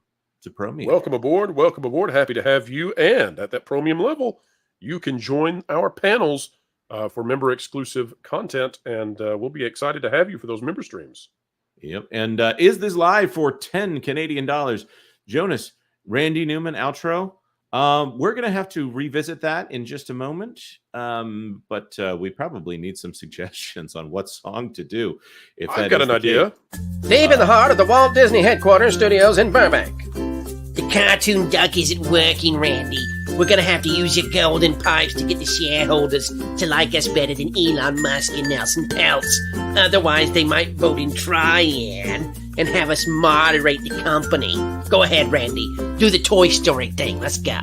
to Premium. Welcome aboard. Welcome aboard. Happy to have you. And at that Premium level, you can join our panels for member exclusive content, and we'll be excited to have you for those member streams. Yep. And Is This Live for 10 Canadian dollars? Jonas, Randy Newman outro. We're going to have to revisit that in just a moment. But we probably need some suggestions on what song to do. If I've got an idea. Deep in the heart of the Walt Disney headquarters studios in Burbank. The cartoon duck isn't working, Randy. We're gonna have to use your golden pipes to get the shareholders to like us better than Elon Musk and Nelson Pelts. Otherwise, they might vote in Tryon and have us moderate the company. Go ahead, Randy. Do the Toy Story thing. Let's go.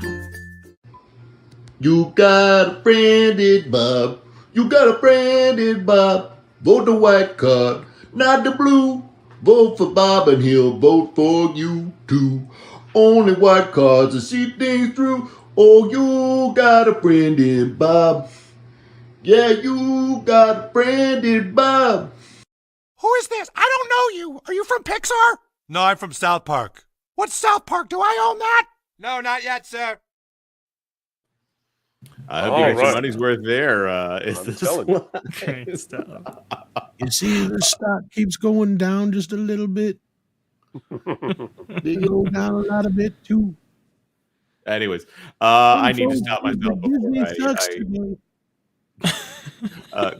You got a friend in Bob. You got a friend in Bob. Vote the white card, not the blue. Vote for Bob and he'll vote for you too. Only white cards to see things through. Oh, you got a friend in Bob. Yeah, you got a friend in Bob. Who is this? I don't know you. Are you from Pixar? No, I'm from South Park. What's South Park? Do I own that? No, not yet, sir. I hope you get your money's worth there. Great stuff. You see, the stock keeps going down just a little bit. They go down a lot a bit too. Anyways, I need to stop myself before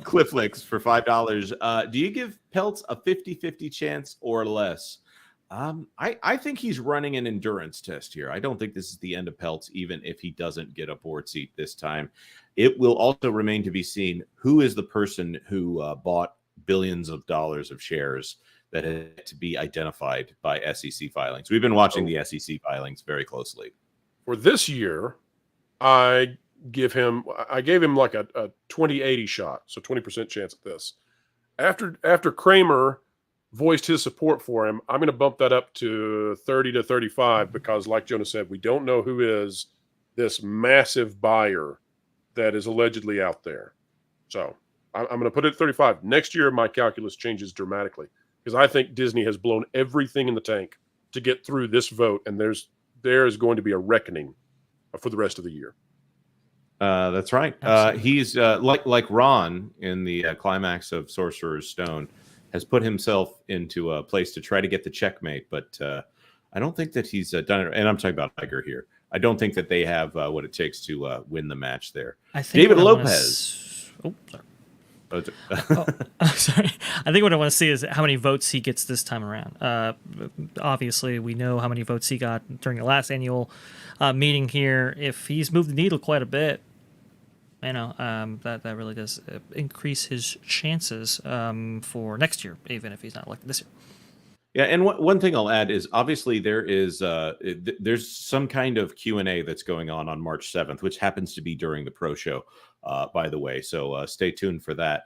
Clifflix for $5. Do you give Pelts a 50-50 chance or less? I think he's running an endurance test here. I don't think this is the end of Pelts, even if he doesn't get a board seat this time. It will also remain to be seen who is the person who bought billions of dollars of shares that had to be identified by SEC filings. We've been watching the SEC filings very closely. For this year, I gave him like a 20-80 shot, so 20% chance at this. After Kramer voiced his support for him, I'm going to bump that up to 30 to 35 because, like Jonas said, we don't know who is this massive buyer that is allegedly out there. So I'm going to put it at 35. Next year, my calculus changes dramatically because I think Disney has blown everything in the tank to get through this vote, and there is going to be a reckoning for the rest of the year. That's right. He's like Ron in the climax of Sorcerer's Stone has put himself into a place to try to get the checkmate, but I don't think that he's done it. And I'm talking about Iger here. I don't think that they have what it takes to win the match there. I think David Lopez. Sorry. I think what I want to see is how many votes he gets this time around. Obviously, we know how many votes he got during the last annual meeting here. If he's moved the needle quite a bit, that really does increase his chances for next year, even if he's not elected this year. Yeah, and one thing I'll add is obviously there's some kind of Q&A that's going on March 7th, which happens to be during the Pro Show, by the way. So stay tuned for that.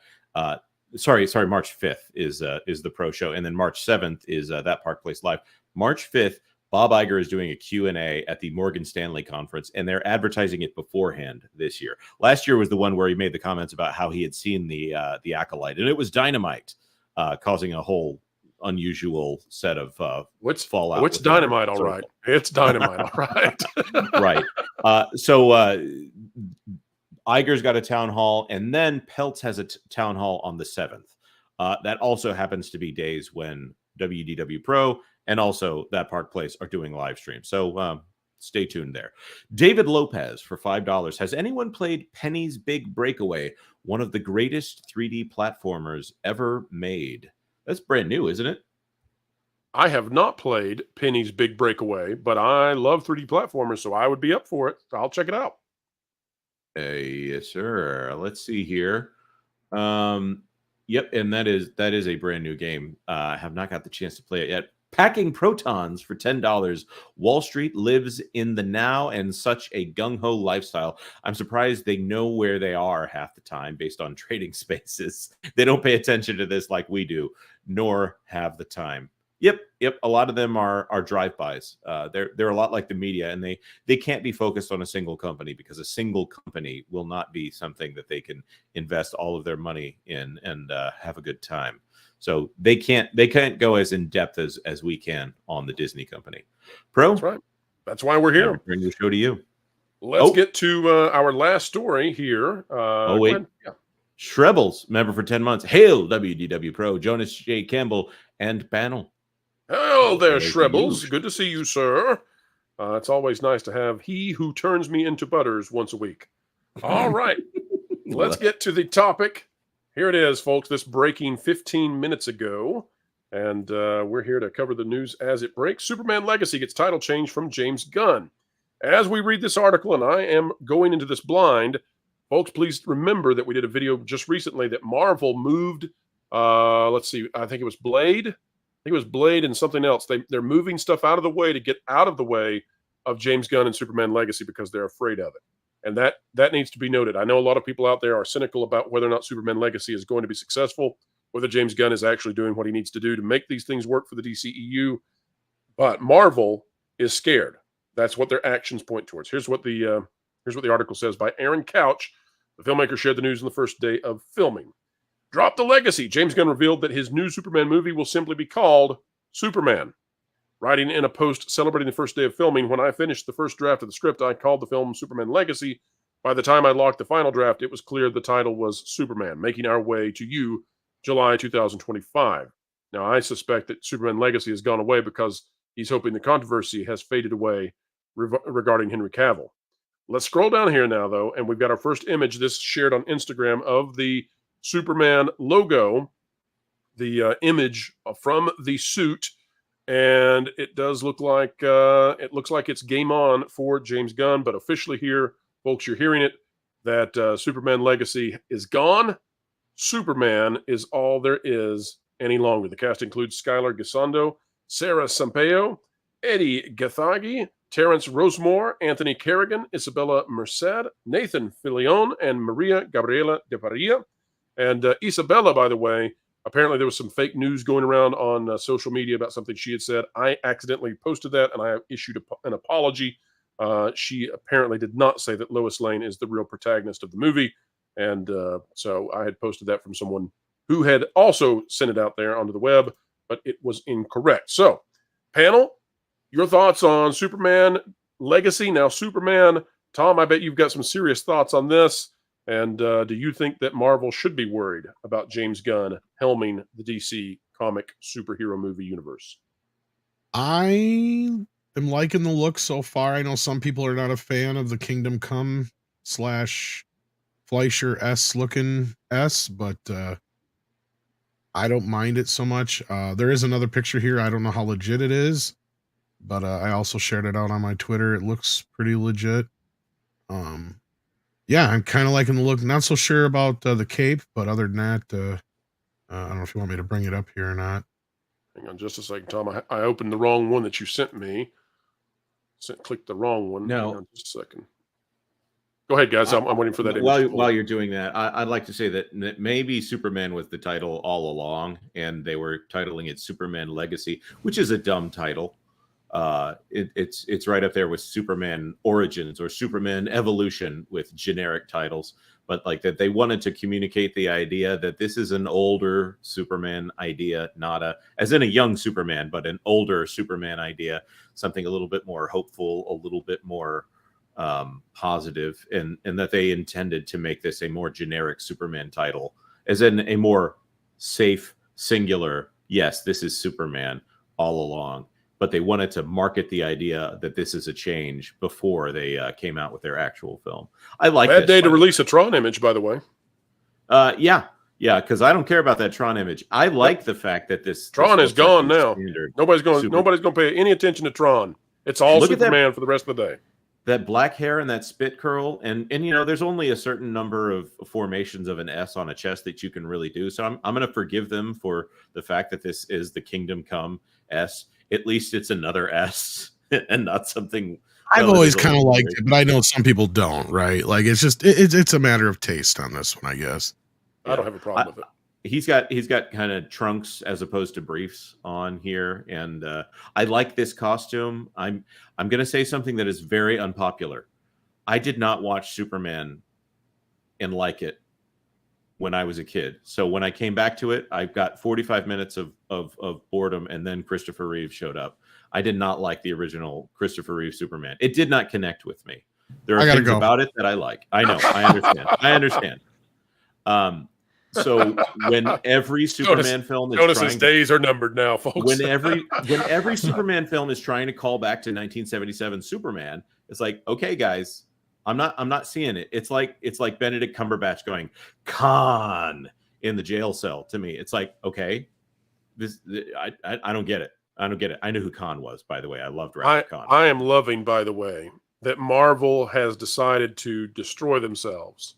Sorry, March 5th is the Pro Show, and then March 7th is That Park Place Live. March 5th, Bob Iger is doing a Q&A at the Morgan Stanley conference, and they're advertising it beforehand this year. Last year was the one where he made the comments about how he had seen the Acolyte, and it was dynamite, causing a whole unusual set of fallout. It's dynamite, all right. It's dynamite, all right. Right. So Iger's got a town hall, and then Pelts has a town hall on the 7th. That also happens to be days when WDW Pro and also That Park Place are doing live streams. So stay tuned there. David Lopez for $5. Has anyone played Penny's Big Breakaway, one of the greatest 3D platformers ever made? That's brand new, isn't it? I have not played Penny's Big Breakaway, but I love 3D platformers, so I would be up for it. I'll check it out. Yes, sir. Let's see here. Yep, and that is a brand new game. I have not got the chance to play it yet. Packing Protons for $10. Wall Street lives in the now and such a gung-ho lifestyle. I'm surprised they know where they are half the time based on trading spaces. They don't pay attention to this like we do, nor have the time. Yep. A lot of them are drive-bys. They're a lot like the media, and they can't be focused on a single company because a single company will not be something that they can invest all of their money in and have a good time. So they can't go as in depth as we can on the Disney company. Pro, that's right. That's why we're here. Bring the show to you. Let's get to our last story here. Wait. Yeah. Shrebbles, member for 10 months. Hail WDW Pro, Jonas J. Campbell, and panel. Hello there, Shrebbles. Good to see you, sir. It's always nice to have he who turns me into butters once a week. All right. Let's get to the topic. Here it is, folks. This breaking 15 minutes ago. And we're here to cover the news as it breaks. Superman Legacy gets title change from James Gunn. as we read this article, and I am going into this blind, folks, please remember that we did a video just recently that Marvel moved, let's see, I think it was Blade. I think it was Blade and something else. They're moving stuff out of the way to get out of the way of James Gunn and Superman Legacy because they're afraid of it. And that needs to be noted. I know a lot of people out there are cynical about whether or not Superman Legacy is going to be successful, whether James Gunn is actually doing what he needs to do to make these things work for the DCEU. But Marvel is scared. That's what their actions point towards. Here's what the article says by Aaron Couch. The filmmaker shared the news on the first day of filming. Drop the legacy. James Gunn revealed that his new Superman movie will simply be called Superman. Writing in a post celebrating the first day of filming, when I finished the first draft of the script, I called the film Superman Legacy. By the time I locked the final draft, it was clear the title was Superman, making our way to you, July 2025. Now, I suspect that Superman Legacy has gone away because he's hoping the controversy has faded away regarding Henry Cavill. Let's scroll down here now, though, and we've got our first image, this shared on Instagram, of the Superman logo, the image from the suit, and it does look like it's game on for James Gunn, but officially here, folks, you're hearing it, that Superman Legacy is gone. Superman is all there is any longer. The cast includes Skylar Gisondo, Sarah Sampaio, Eddie Gathagi, Terrence Rosemore, Anthony Kerrigan, Isabella Merced, Nathan Fillion, and Maria Gabriela de Paria. And Isabella, by the way, apparently there was some fake news going around on social media about something she had said. I accidentally posted that, and I issued an apology. She apparently did not say that Lois Lane is the real protagonist of the movie. And so I had posted that from someone who had also sent it out there onto the web, but it was incorrect. So, panel, your thoughts on Superman Legacy. Now, Superman, Tom, I bet you've got some serious thoughts on this. And do you think that Marvel should be worried about James Gunn helming the DC comic superhero movie universe? I am liking the look so far. I know some people are not a fan of the Kingdom Come / Fleischer S looking S, but I don't mind it so much. There is another picture here. I don't know how legit it is, but I also shared it out on my Twitter. It looks pretty legit. Yeah, I'm kind of liking the look. Not so sure about the cape, but other than that, I don't know if you want me to bring it up here or not. Hang on just a second, Tom. I opened the wrong one that you sent me. Clicked the wrong one. No. Hang on just a second. Go ahead, guys. I'm waiting for that image. While you're doing that, I'd like to say that maybe Superman was the title all along, and they were titling it Superman Legacy, which is a dumb title. It's right up there with Superman Origins or Superman Evolution with generic titles, but like that they wanted to communicate the idea that this is an older Superman idea, not as in a young Superman, but an older Superman idea, something a little bit more hopeful, a little bit more positive, and that they intended to make this a more generic Superman title, as in a more safe, singular, yes, this is Superman all along. But they wanted to market the idea that this is a change before they came out with their actual film. I like bad day to release a Tron image, by the way. Yeah, because I don't care about that Tron image. I like the fact that this Tron is gone now. Nobody's going to pay any attention to Tron. It's all Superman for the rest of the day. That black hair and that spit curl, and there's only a certain number of formations of an S on a chest that you can really do. So I'm going to forgive them for the fact that this is the Kingdom Come S. At least it's another S and not something. I've always kind of liked it, but I know some people don't, right? Like it's just it's a matter of taste on this one, I guess. I don't have a problem with it. He's got kind of trunks as opposed to briefs on here, and I like this costume. I'm going to say something that is very unpopular. I did not watch Superman and like it when I was a kid. So when I came back to it, I got 45 minutes of boredom, and then Christopher Reeve showed up. I did not like the original Christopher Reeve Superman. It did not connect with me. There are things about it that I like. I know. I understand. I understand. So when every Superman film is Jonas's days are numbered now, folks. When every Superman film is trying to call back to 1977 Superman, it's like, okay, guys, I'm not seeing it. It's like Benedict Cumberbatch going Khan in the jail cell to me. It's like, okay, I don't get it. I don't get it. I knew who Khan was, by the way. I loved Wrath of Khan. I am loving, by the way, that Marvel has decided to destroy themselves.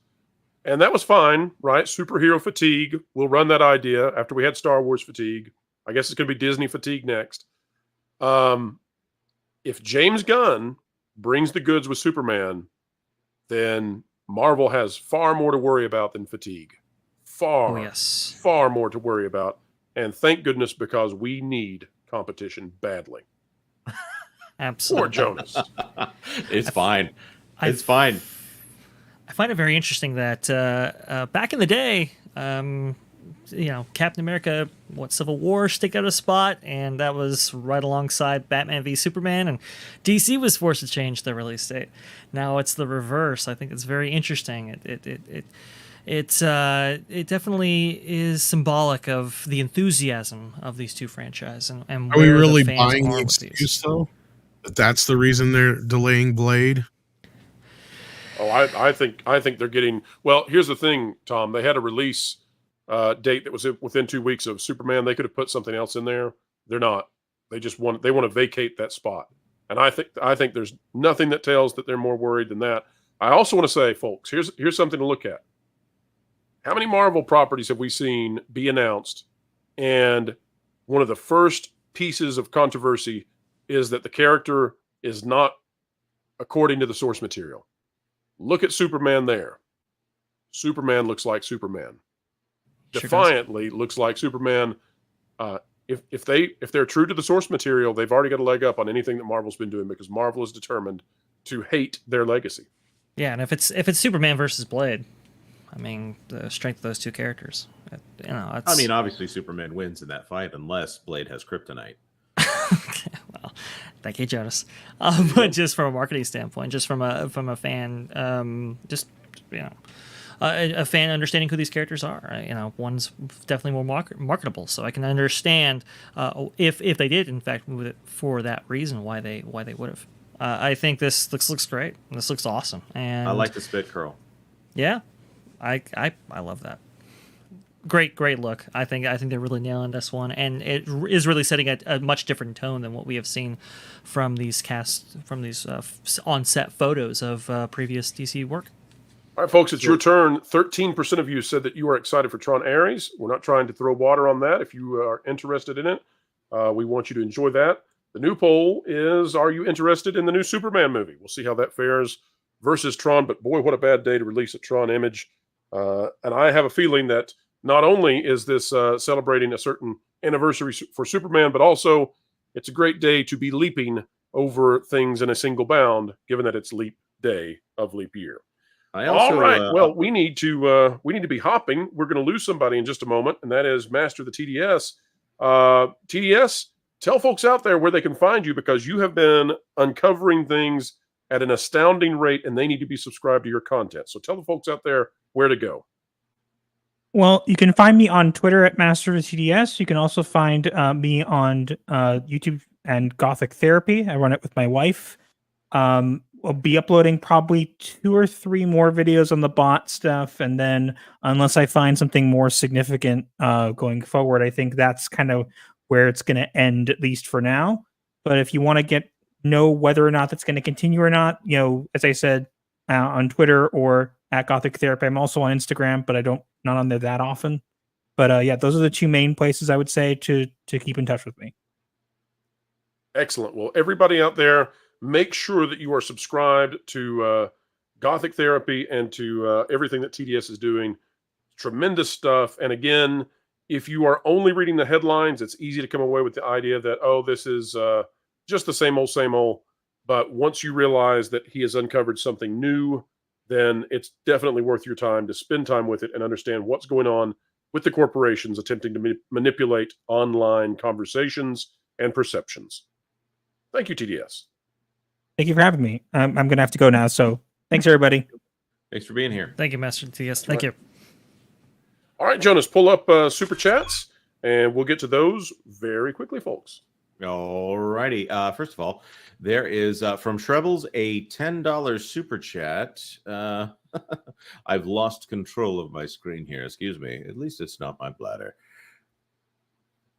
And that was fine, right? Superhero fatigue. We'll run that idea after we had Star Wars fatigue. I guess it's going to be Disney fatigue next. If James Gunn brings the goods with Superman, then Marvel has far more to worry about than fatigue. Far more to worry about. And thank goodness, because we need competition badly. Absolutely. Poor Jonas. It's fine. It's fine. I find it very interesting that back in the day, Captain America, Civil War stick out a spot, and that was right alongside Batman v Superman, and DC was forced to change their release date. Now it's the reverse. I think it's very interesting. It definitely is symbolic of the enthusiasm of these two franchises. And are we where really the fans buying are the with excuse though? That's the reason they're delaying Blade. Oh, I think they're getting. Well, here's the thing, Tom. They had a release date that was within 2 weeks of Superman. They could have put something else in there. They're not. They want to vacate that spot. And I think there's nothing that tells that they're more worried than that. I also want to say, folks, here's something to look at. How many Marvel properties have we seen be announced, and one of the first pieces of controversy is that the character is not according to the source material? Look at Superman there. Superman looks like Superman. Defiantly looks like Superman. If they're true to the source material, they've already got a leg up on anything that Marvel's been doing, because Marvel is determined to hate their legacy. Yeah, and if it's Superman versus Blade, I mean, the strength of those two characters. I mean, obviously Superman wins in that fight unless Blade has kryptonite. Well, thank you, Jonas. But just from a marketing standpoint, just from a fan, a fan understanding who these characters are. One's definitely more marketable, so I can understand if they did in fact move it for that reason, why they would have. I think this looks great. This looks awesome, and I like the spit curl. Yeah, I love that. Great look. I think they're really nailing this one, and it is really setting a much different tone than what we have seen from these on-set photos of previous DC work. All right, folks, it's your turn. 13% of you said that you are excited for Tron Ares. We're not trying to throw water on that. If you are interested in it, we want you to enjoy that. The new poll is, are you interested in the new Superman movie? We'll see how that fares versus Tron, but boy, what a bad day to release a Tron image. And I have a feeling that not only is this celebrating a certain anniversary for Superman, but also it's a great day to be leaping over things in a single bound, given that it's leap day of leap year. All right. Well, we need to be hopping. We're going to lose somebody in just a moment, and that is Master of the TDS. TDS, tell folks out there where they can find you, because you have been uncovering things at an astounding rate, and they need to be subscribed to your content. So tell the folks out there where to go. Well, you can find me on Twitter at Master of TDS. You can also find me on YouTube and Gothic Therapy. I run it with my wife. I'll be uploading probably 2 or 3 more videos on the bot stuff, and then unless I find something more significant going forward, I think that's kind of where it's going to end, at least for now. But if you want to know whether or not that's going to continue or not, as I said, on Twitter or at Gothic Therapy. I'm also on Instagram, but not on there that often. But yeah, those are the 2 main places I would say to keep in touch with me. Excellent. Well, everybody out there, make sure that you are subscribed to Gothic Therapy and to everything that TDS is doing. Tremendous stuff. And again, if you are only reading the headlines, it's easy to come away with the idea that, oh, this is just the same old. But once you realize that he has uncovered something new, then it's definitely worth your time to spend time with it and understand what's going on with the corporations attempting to manipulate online conversations and perceptions. Thank you, TDS. Thank you for having me. I'm going to have to go now. So thanks, everybody. Thanks for being here. Thank you, Master TDS. Thank you. All right, Jonas, pull up Super Chats, and we'll get to those very quickly, folks. All righty. First of all, there is from Shrebbles a $10 super chat. I've lost control of my screen here. Excuse me. At least it's not my bladder.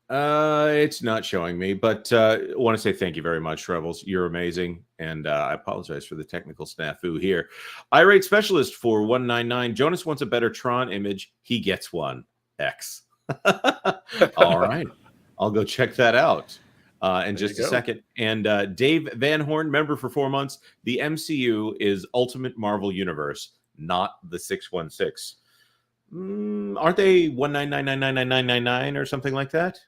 It's not showing me, but I want to say thank you very much, Rebels. You're amazing, and I apologize for the technical snafu here. Irate Specialist for 199. Jonas wants a better Tron image. He gets one. X. All right. I'll go check that out in just a second. And Dave Van Horn, member for 4 months. The MCU is Ultimate Marvel Universe, not the 616. Aren't they 199999999 or something like that?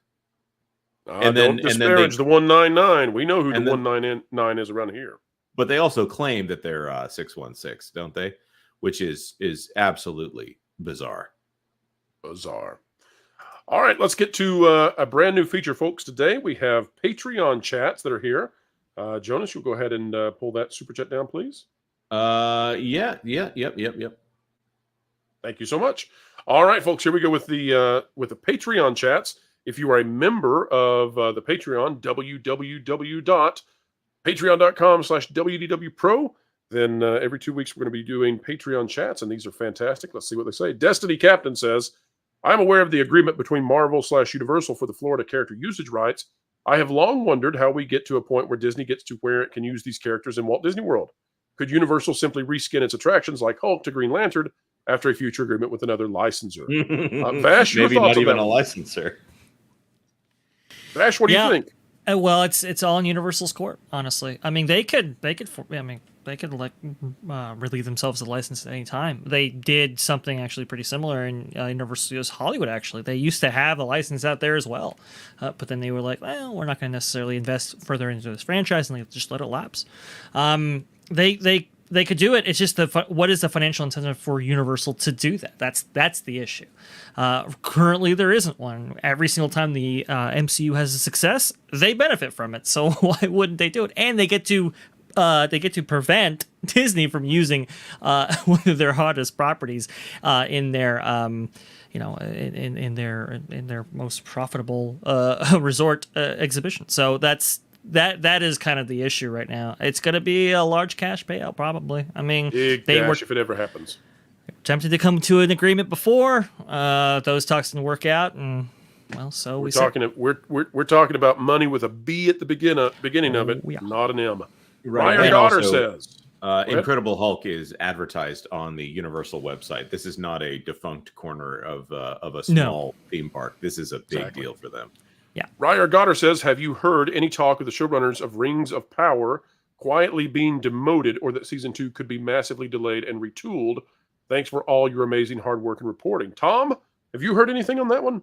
Don't disparage the 199. We know who the 199 is around here. But they also claim that they're 616, don't they? Which is absolutely bizarre. Bizarre. All right, let's get to a brand new feature, folks. Today we have Patreon chats that are here. Jonas, you'll go ahead and pull that super chat down, please. Yep. Thank you so much. All right, folks, here we go with the Patreon chats. If you are a member of the Patreon, www.patreon.com/wdwpro, then every 2 weeks we're going to be doing Patreon chats, and these are fantastic. Let's see what they say. Destiny Captain says, I'm aware of the agreement between Marvel/Universal for the Florida character usage rights. I have long wondered how we get to a point where Disney gets to where it can use these characters in Walt Disney World. Could Universal simply reskin its attractions like Hulk to Green Lantern after a future agreement with another licensor? Vash, your maybe thoughts not on even that a one? licensor. Vash, what do you think? Well, it's all in Universal's court, honestly. I mean, they could relieve themselves of the license at any time. They did something actually pretty similar in Universal Studios Hollywood. Actually, they used to have a license out there as well, but then they were like, well, we're not going to necessarily invest further into this franchise, and they just let it lapse. They could do it. It's just what is the financial incentive for Universal to do that? That's the issue. Currently, there isn't one. Every single time the MCU has a success, they benefit from it. So why wouldn't they do it? And they get to prevent Disney from using one of their hottest properties in their in their most profitable resort exhibition. So that is kind of the issue right now. It's going to be a large cash payout, probably. I mean, Big cash if it ever happens. Attempted to come to an agreement before. Those talks didn't work out, and well, so we're talking about money with a B at the beginning of it, not an M. Right. Ryan Goddard says, Incredible Hulk is advertised on the Universal website. This is not a defunct corner of a small theme park. This is a big deal for them. Yeah. Ryan Goddard says, have you heard any talk of the showrunners of Rings of Power quietly being demoted, or that season 2 could be massively delayed and retooled? Thanks for all your amazing hard work and reporting. Tom, have you heard anything on that one?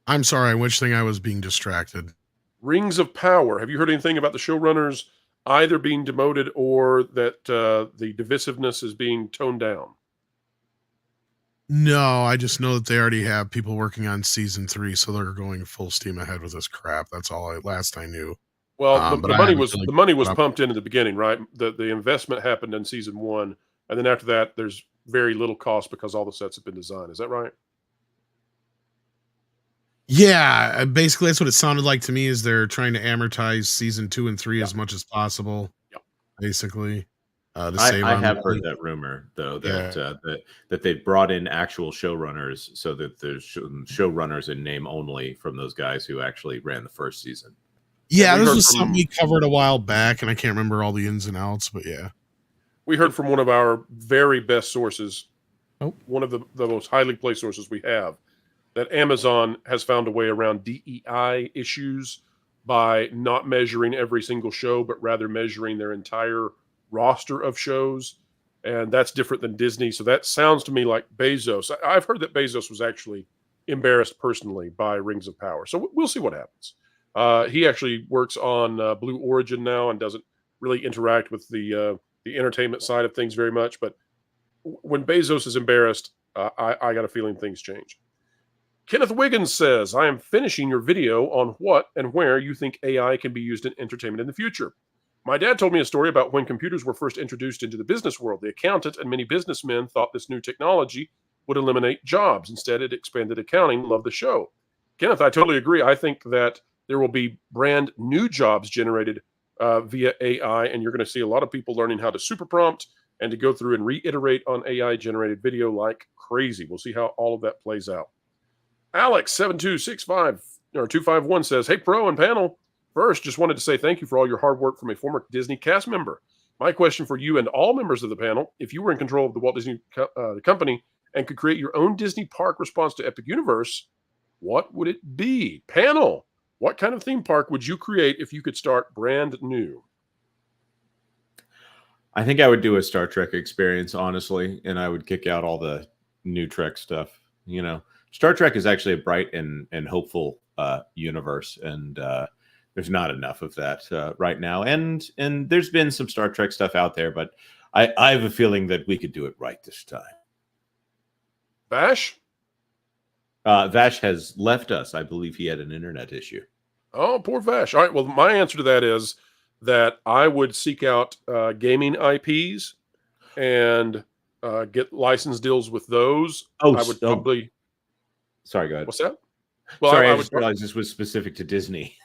I'm sorry, which thing I was being distracted? Rings of Power. Have you heard anything about the showrunners either being demoted or that the divisiveness is being toned down? No, I just know that they already have people working on season 3, so they're going full steam ahead with this crap. That's all last I knew. Well, the money was pumped in at the beginning, right? The investment happened in season 1, and then after that, there's very little cost because all the sets have been designed. Is that right? Yeah, basically that's what it sounded like to me. Is they're trying to amortize season 2 and 3 as much as possible. Yep. Basically. I have heard that rumor, though, that they've brought in actual showrunners so that there's showrunners in name only from those guys who actually ran the first season. Yeah, this was something we covered a while back, and I can't remember all the ins and outs, but yeah. We heard from one of our very best sources, one of the most highly placed sources we have, that Amazon has found a way around DEI issues by not measuring every single show, but rather measuring their entire roster of shows, and that's different than Disney. So that sounds to me like Bezos. I've heard that Bezos was actually embarrassed personally by Rings of Power. So we'll see what happens. He actually works on Blue Origin now and doesn't really interact with the entertainment side of things very much. But when Bezos is embarrassed, I got a feeling things change. Kenneth Wiggins says, I am finishing your video on what and where you think AI can be used in entertainment in the future. My dad told me a story about when computers were first introduced into the business world. The accountant and many businessmen thought this new technology would eliminate jobs. Instead, it expanded accounting. Love the show. Kenneth, I totally agree. I think that there will be brand new jobs generated via AI, and you're going to see a lot of people learning how to super prompt and to go through and reiterate on AI-generated video like crazy. We'll see how all of that plays out. Alex7265 or 251 says, "Hey, Pro and panel. First, just wanted to say thank you for all your hard work from a former Disney cast member. My question for you and all members of the panel: if you were in control of the Walt Disney Company and could create your own Disney park response to Epic Universe, what would it be? Panel, what kind of theme park would you create if you could start brand new?" I think I would do a Star Trek experience, honestly, and I would kick out all the new Trek stuff. You know, Star Trek is actually a bright and hopeful universe, and there's not enough of that right now. And there's been some Star Trek stuff out there, but I have a feeling that we could do it right this time. Vash? Vash has left us. I believe he had an internet issue. Oh, poor Vash. All right. Well, my answer to that is that I would seek out gaming IPs and get license deals with those. I would probably. Sorry, go ahead. What's that? Well, Sorry, I would just realized this was specific to Disney.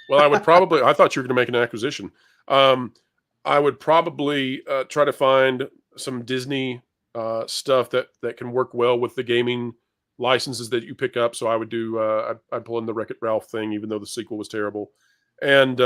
Well, I would probably. I thought you were going to make an acquisition. I would probably try to find some Disney stuff that can work well with the gaming licenses that you pick up. So I would do. I'd pull in the Wreck-It Ralph thing, even though the sequel was terrible, and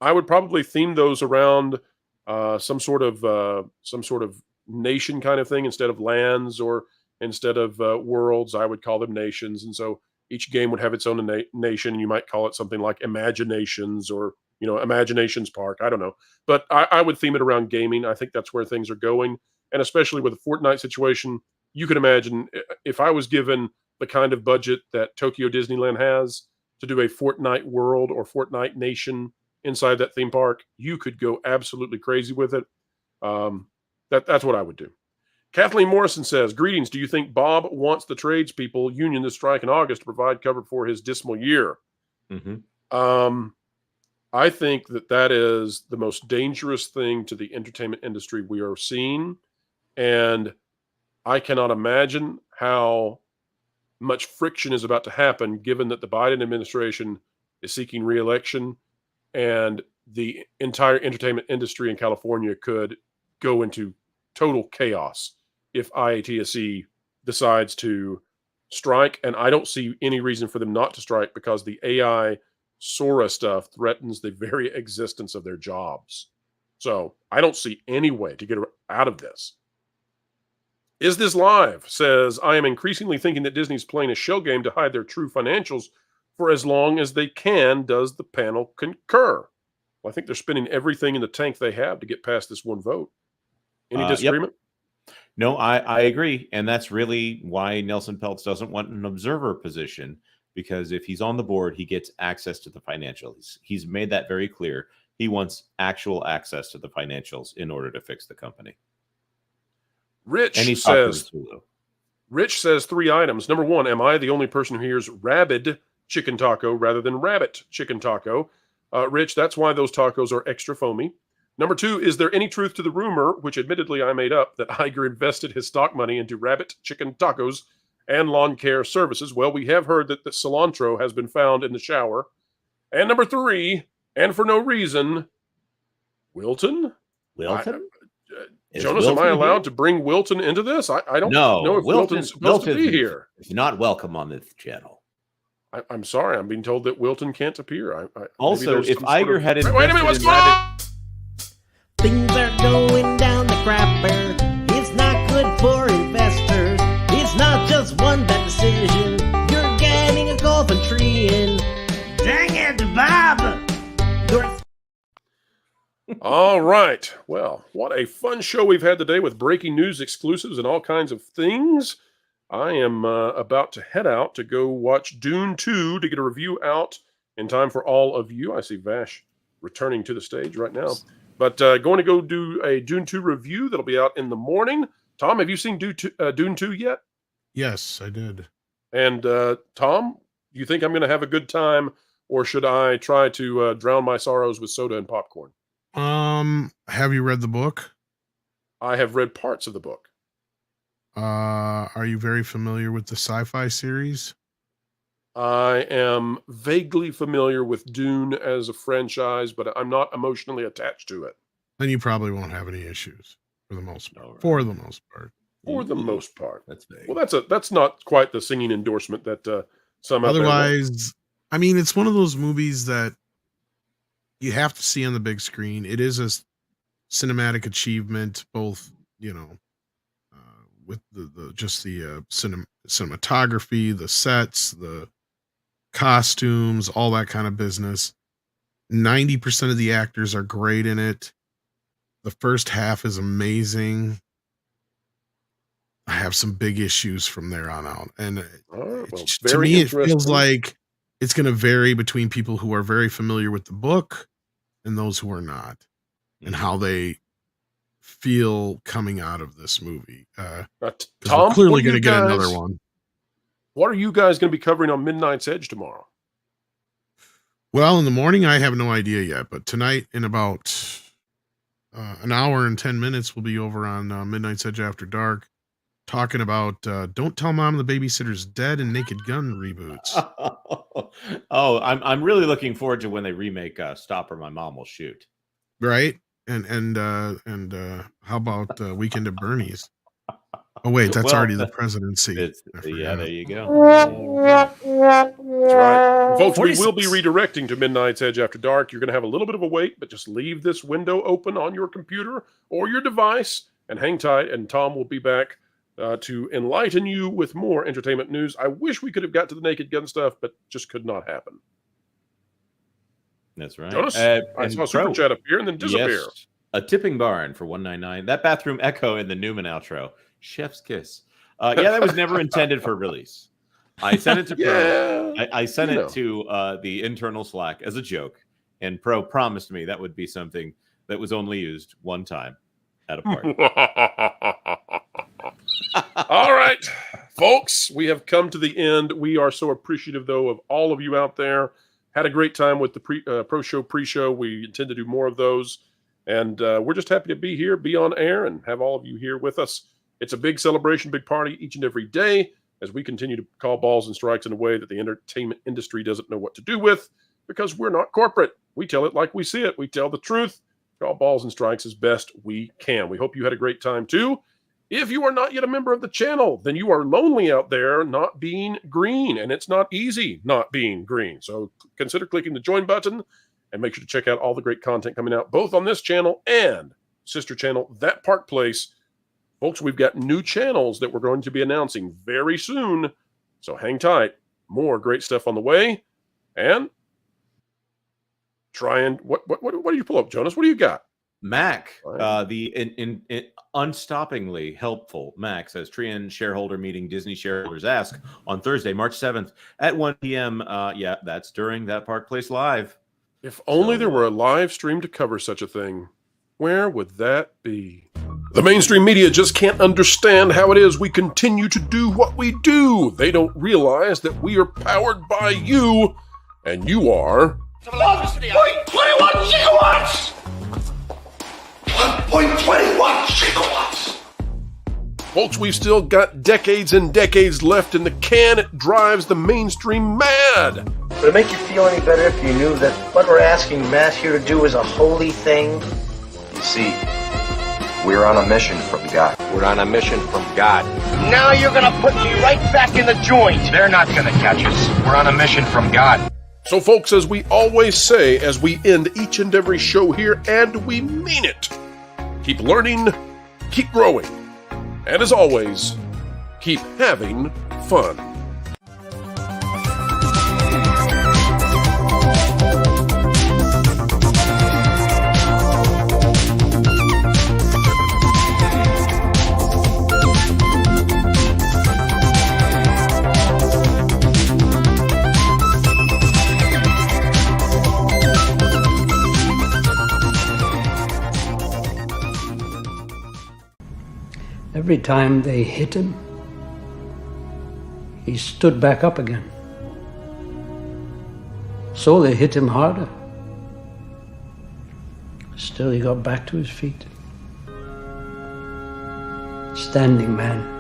I would probably theme those around some sort of nation kind of thing instead of lands, or instead of worlds. I would call them nations, and so each game would have its own nation. And you might call it something like Imaginations, or Imaginations Park. I don't know, but I would theme it around gaming. I think that's where things are going, and especially with the Fortnite situation, you could imagine if I was given the kind of budget that Tokyo Disneyland has to do a Fortnite world or Fortnite nation inside that theme park, you could go absolutely crazy with it. That's what I would do. Kathleen Morrison says, "Greetings. Do you think Bob wants the tradespeople union to strike in August to provide cover for his dismal year?" Mm-hmm. I think that is the most dangerous thing to the entertainment industry we are seeing, and I cannot imagine how much friction is about to happen, given that the Biden administration is seeking re-election, and the entire entertainment industry in California could go into total chaos if IATSE decides to strike. And I don't see any reason for them not to strike, because the AI Sora stuff threatens the very existence of their jobs. So I don't see any way to get out of this. Is This Live says, "I am increasingly thinking that Disney's playing a shell game to hide their true financials for as long as they can. Does the panel concur?" Well, I think they're spending everything in the tank they have to get past this one vote. Any disagreement? Yep. No, I agree. And that's really why Nelson Peltz doesn't want an observer position, because if he's on the board, he gets access to the financials. He's made that very clear. He wants actual access to the financials in order to fix the company. Rich says 3 items. Number 1, am I the only person who hears rabid chicken taco rather than rabbit chicken taco? Rich, that's why those tacos are extra foamy. Number 2, is there any truth to the rumor, which admittedly I made up, that Iger invested his stock money into rabbit chicken tacos and lawn care services? Well, we have heard that the cilantro has been found in the shower. And number 3, and for no reason, Wilton? Wilton? Jonas, am I allowed to bring Wilton into this? I don't know if Wilton's supposed to be here. He's not welcome on this channel. I'm sorry. I'm being told that Wilton can't appear. Also, if Iger had invested wait a minute, what's going on? Things are going down the crapper. It's not good for investors. It's not just one bad decision. You're getting a golfing tree in. Dang it, Bob! All right. Well, what a fun show we've had today with breaking news, exclusives, and all kinds of things. I am about to head out to go watch Dune 2 to get a review out in time for all of you. I see Vash returning to the stage right now. But going to go do a Dune 2 review that'll be out in the morning. Tom, have you seen Dune 2 yet? Yes, I did. And Tom, do you think I'm going to have a good time, or should I try to drown my sorrows with soda and popcorn? Have you read the book? I have read parts of the book. Are you very familiar with the sci-fi series? I am vaguely familiar with Dune as a franchise, but I'm not emotionally attached to it. Then you probably won't have any issues for the most part. Right. For the most part. For the most part. That's vague. Well, that's not quite the singing endorsement that some. Otherwise, I mean, it's one of those movies that you have to see on the big screen. It is a cinematic achievement, both, with the cinematography, the sets, the costumes, all that kind of business. 90% of the actors are great in it. The first half is amazing. I have some big issues from there on out. And to me, it feels like it's going to vary between people who are very familiar with the book and those who are not, and how they feel coming out of this movie. Tom, we're clearly going to get another one. What are you guys going to be covering on Midnight's Edge tomorrow? Well, in the morning, I have no idea yet, but tonight in about an hour and 10 minutes, we'll be over on Midnight's Edge After Dark talking about Don't Tell Mom the Babysitter's Dead and Naked Gun reboots. I'm really looking forward to when they remake Stop or My Mom Will Shoot. Right? And how about Weekend at Bernie's? Oh wait, that's already the presidency. Yeah, there you go. That's right. Folks, we will be redirecting to Midnight's Edge After Dark. You're going to have a little bit of a wait, but just leave this window open on your computer or your device and hang tight, and Tom will be back to enlighten you with more entertainment news. I wish we could have got to the Naked Gun stuff, but just could not happen. That's right. Jonas, I saw Super Chat appear and then disappear. Yes, a tipping barn for $1.99. That bathroom echo in the Newman outro. Chef's kiss. That was never intended for release. I sent it to Pro. I sent it to the internal Slack as a joke, and Pro promised me that would be something that was only used one time at a party. All right, folks, we have come to the end. We are so appreciative, though, of all of you out there. Had a great time with the Pro Show pre-show. We intend to do more of those, and we're just happy to be here, be on air, and have all of you here with us. It's a big celebration, big party each and every day as we continue to call balls and strikes in a way that the entertainment industry doesn't know what to do with, because we're not corporate. We tell it like we see it. We tell the truth. Call balls and strikes as best we can. We hope you had a great time too. If you are not yet a member of the channel, then you are lonely out there not being green, and it's not easy not being green. So consider clicking the join button and make sure to check out all the great content coming out both on this channel and sister channel, That Park Place. Folks, we've got new channels that we're going to be announcing very soon, so hang tight. More great stuff on the way, and try and what do you pull up, Jonas? What do you got? Mac, the unstoppingly helpful Mac says Trian shareholder meeting Disney shareholders ask on Thursday, March 7th at 1 p.m. Yeah, that's during That Park Place Live. If only there were a live stream to cover such a thing. Where would that be? The mainstream media just can't understand how it is we continue to do what we do. They don't realize that we are powered by you, and you are 1.21 gigawatts! 1.21 gigawatts! Folks, we've still got decades and decades left in the can. It drives the mainstream mad. Would it make you feel any better if you knew that what we're asking Matt here to do is a holy thing? You see, we're on a mission from God. We're on a mission from God. Now you're gonna put me right back in the joint. They're not gonna catch us. We're on a mission from God. So, folks, as we always say, as we end each and every show here, and we mean it, keep learning, keep growing, and as always, keep having fun. Every time they hit him, he stood back up again. So they hit him harder. Still, he got back to his feet. Standing man.